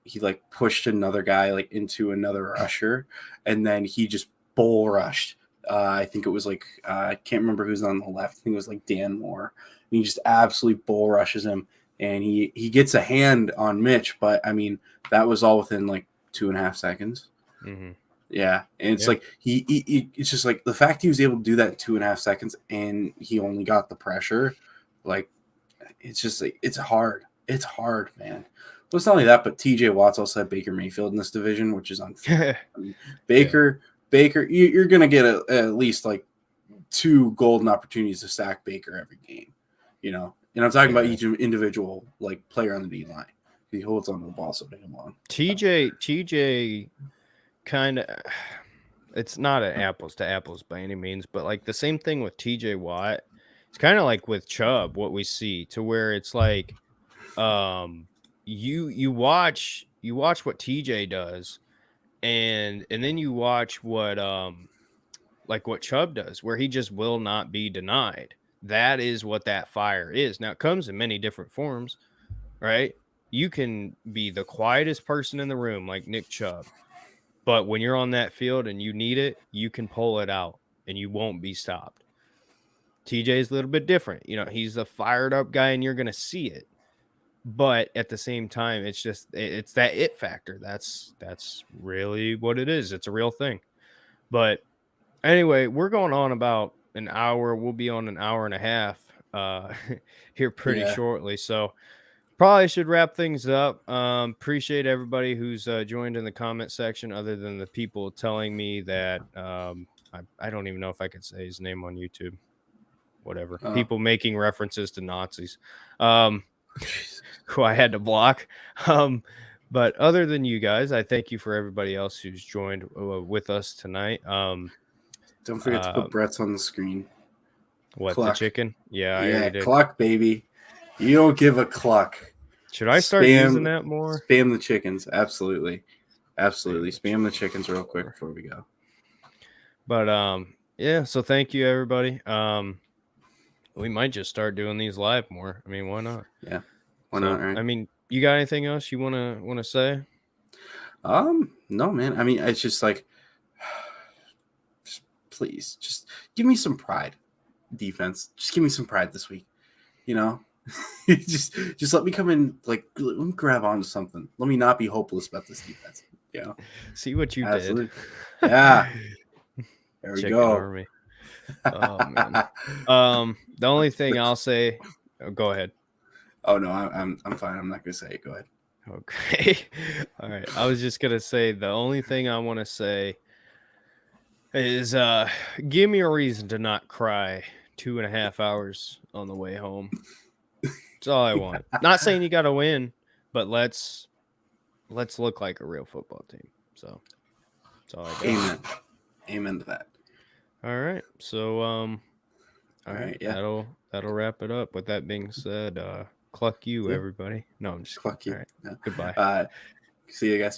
He like pushed another guy like into another rusher, and then he just bull rushed. I think it was like I can't remember who's on the left. I think it was like Dan Moore. And he just absolutely bull rushes him, and he gets a hand on Mitch, but I mean that was all within like 2.5 seconds. Mm-hmm. Yeah, and it's like he it's just like the fact he was able to do that in 2.5 seconds, and he only got the pressure. Like it's just like it's hard. It's hard, man. Well, it's not only that, but TJ Watt's also had Baker Mayfield in this division, which is unfair. I mean, Baker, you're going to get at least like 2 golden opportunities to sack Baker every game, you know? And I'm talking about each individual like player on the D line. He holds on to the ball so damn long. TJ kind of, it's not an apples to apples by any means, but like the same thing with TJ Watt. It's kind of like with Chubb, what we see to where it's like, you watch what TJ does, and then you watch what what Chubb does, where he just will not be denied. That is what that fire is. Now it comes in many different forms, right? You can be the quietest person in the room, like Nick Chubb, but when you're on that field and you need it, you can pull it out and you won't be stopped. TJ is a little bit different. You know, he's a fired up guy and you're going to see it. But at the same time, it's that it factor. That's really what it is. It's a real thing. But anyway, we're going on about an hour. We'll be on an hour and a half here pretty shortly. So probably should wrap things up. Appreciate everybody who's joined in the comment section, other than the people telling me that I don't even know if I could say his name on YouTube. Whatever. People making references to Nazis. Who I had to block. But other than you guys, I thank you for everybody else who's joined with us tonight. Don't forget to put Brett's on the screen. What, cluck. The chicken? Yeah, I already did. Cluck, baby. You don't give a cluck. Should I start using that more? Spam the chickens. Absolutely. Spam the chickens real quick before we go. But so thank you everybody. We might just start doing these live more. I mean, why not? Yeah. Why not, right? I mean, you got anything else you wanna say? No, man. I mean, it's just like, please, just give me some pride, defense. Just give me some pride this week. You know, just let me come in. Like, let me grab onto something. Let me not be hopeless about this defense. You know, See what you absolutely. did. Yeah. There we Chicken go. Army. Oh man. The only thing I'll say. Oh, go ahead. Oh no, I'm fine. I'm not gonna say it. Go ahead. Okay. All right. I was just gonna say the only thing I want to say is give me a reason to not cry 2.5 hours on the way home. That's all I want. Not saying you gotta win, but let's look like a real football team. So that's all I got. Amen. Amen to that. All right. So all right, yeah. that'll wrap it up. With that being said, cluck you, Yeah. everybody. No, I'm just Cluck you. all right. No. Goodbye. See you guys.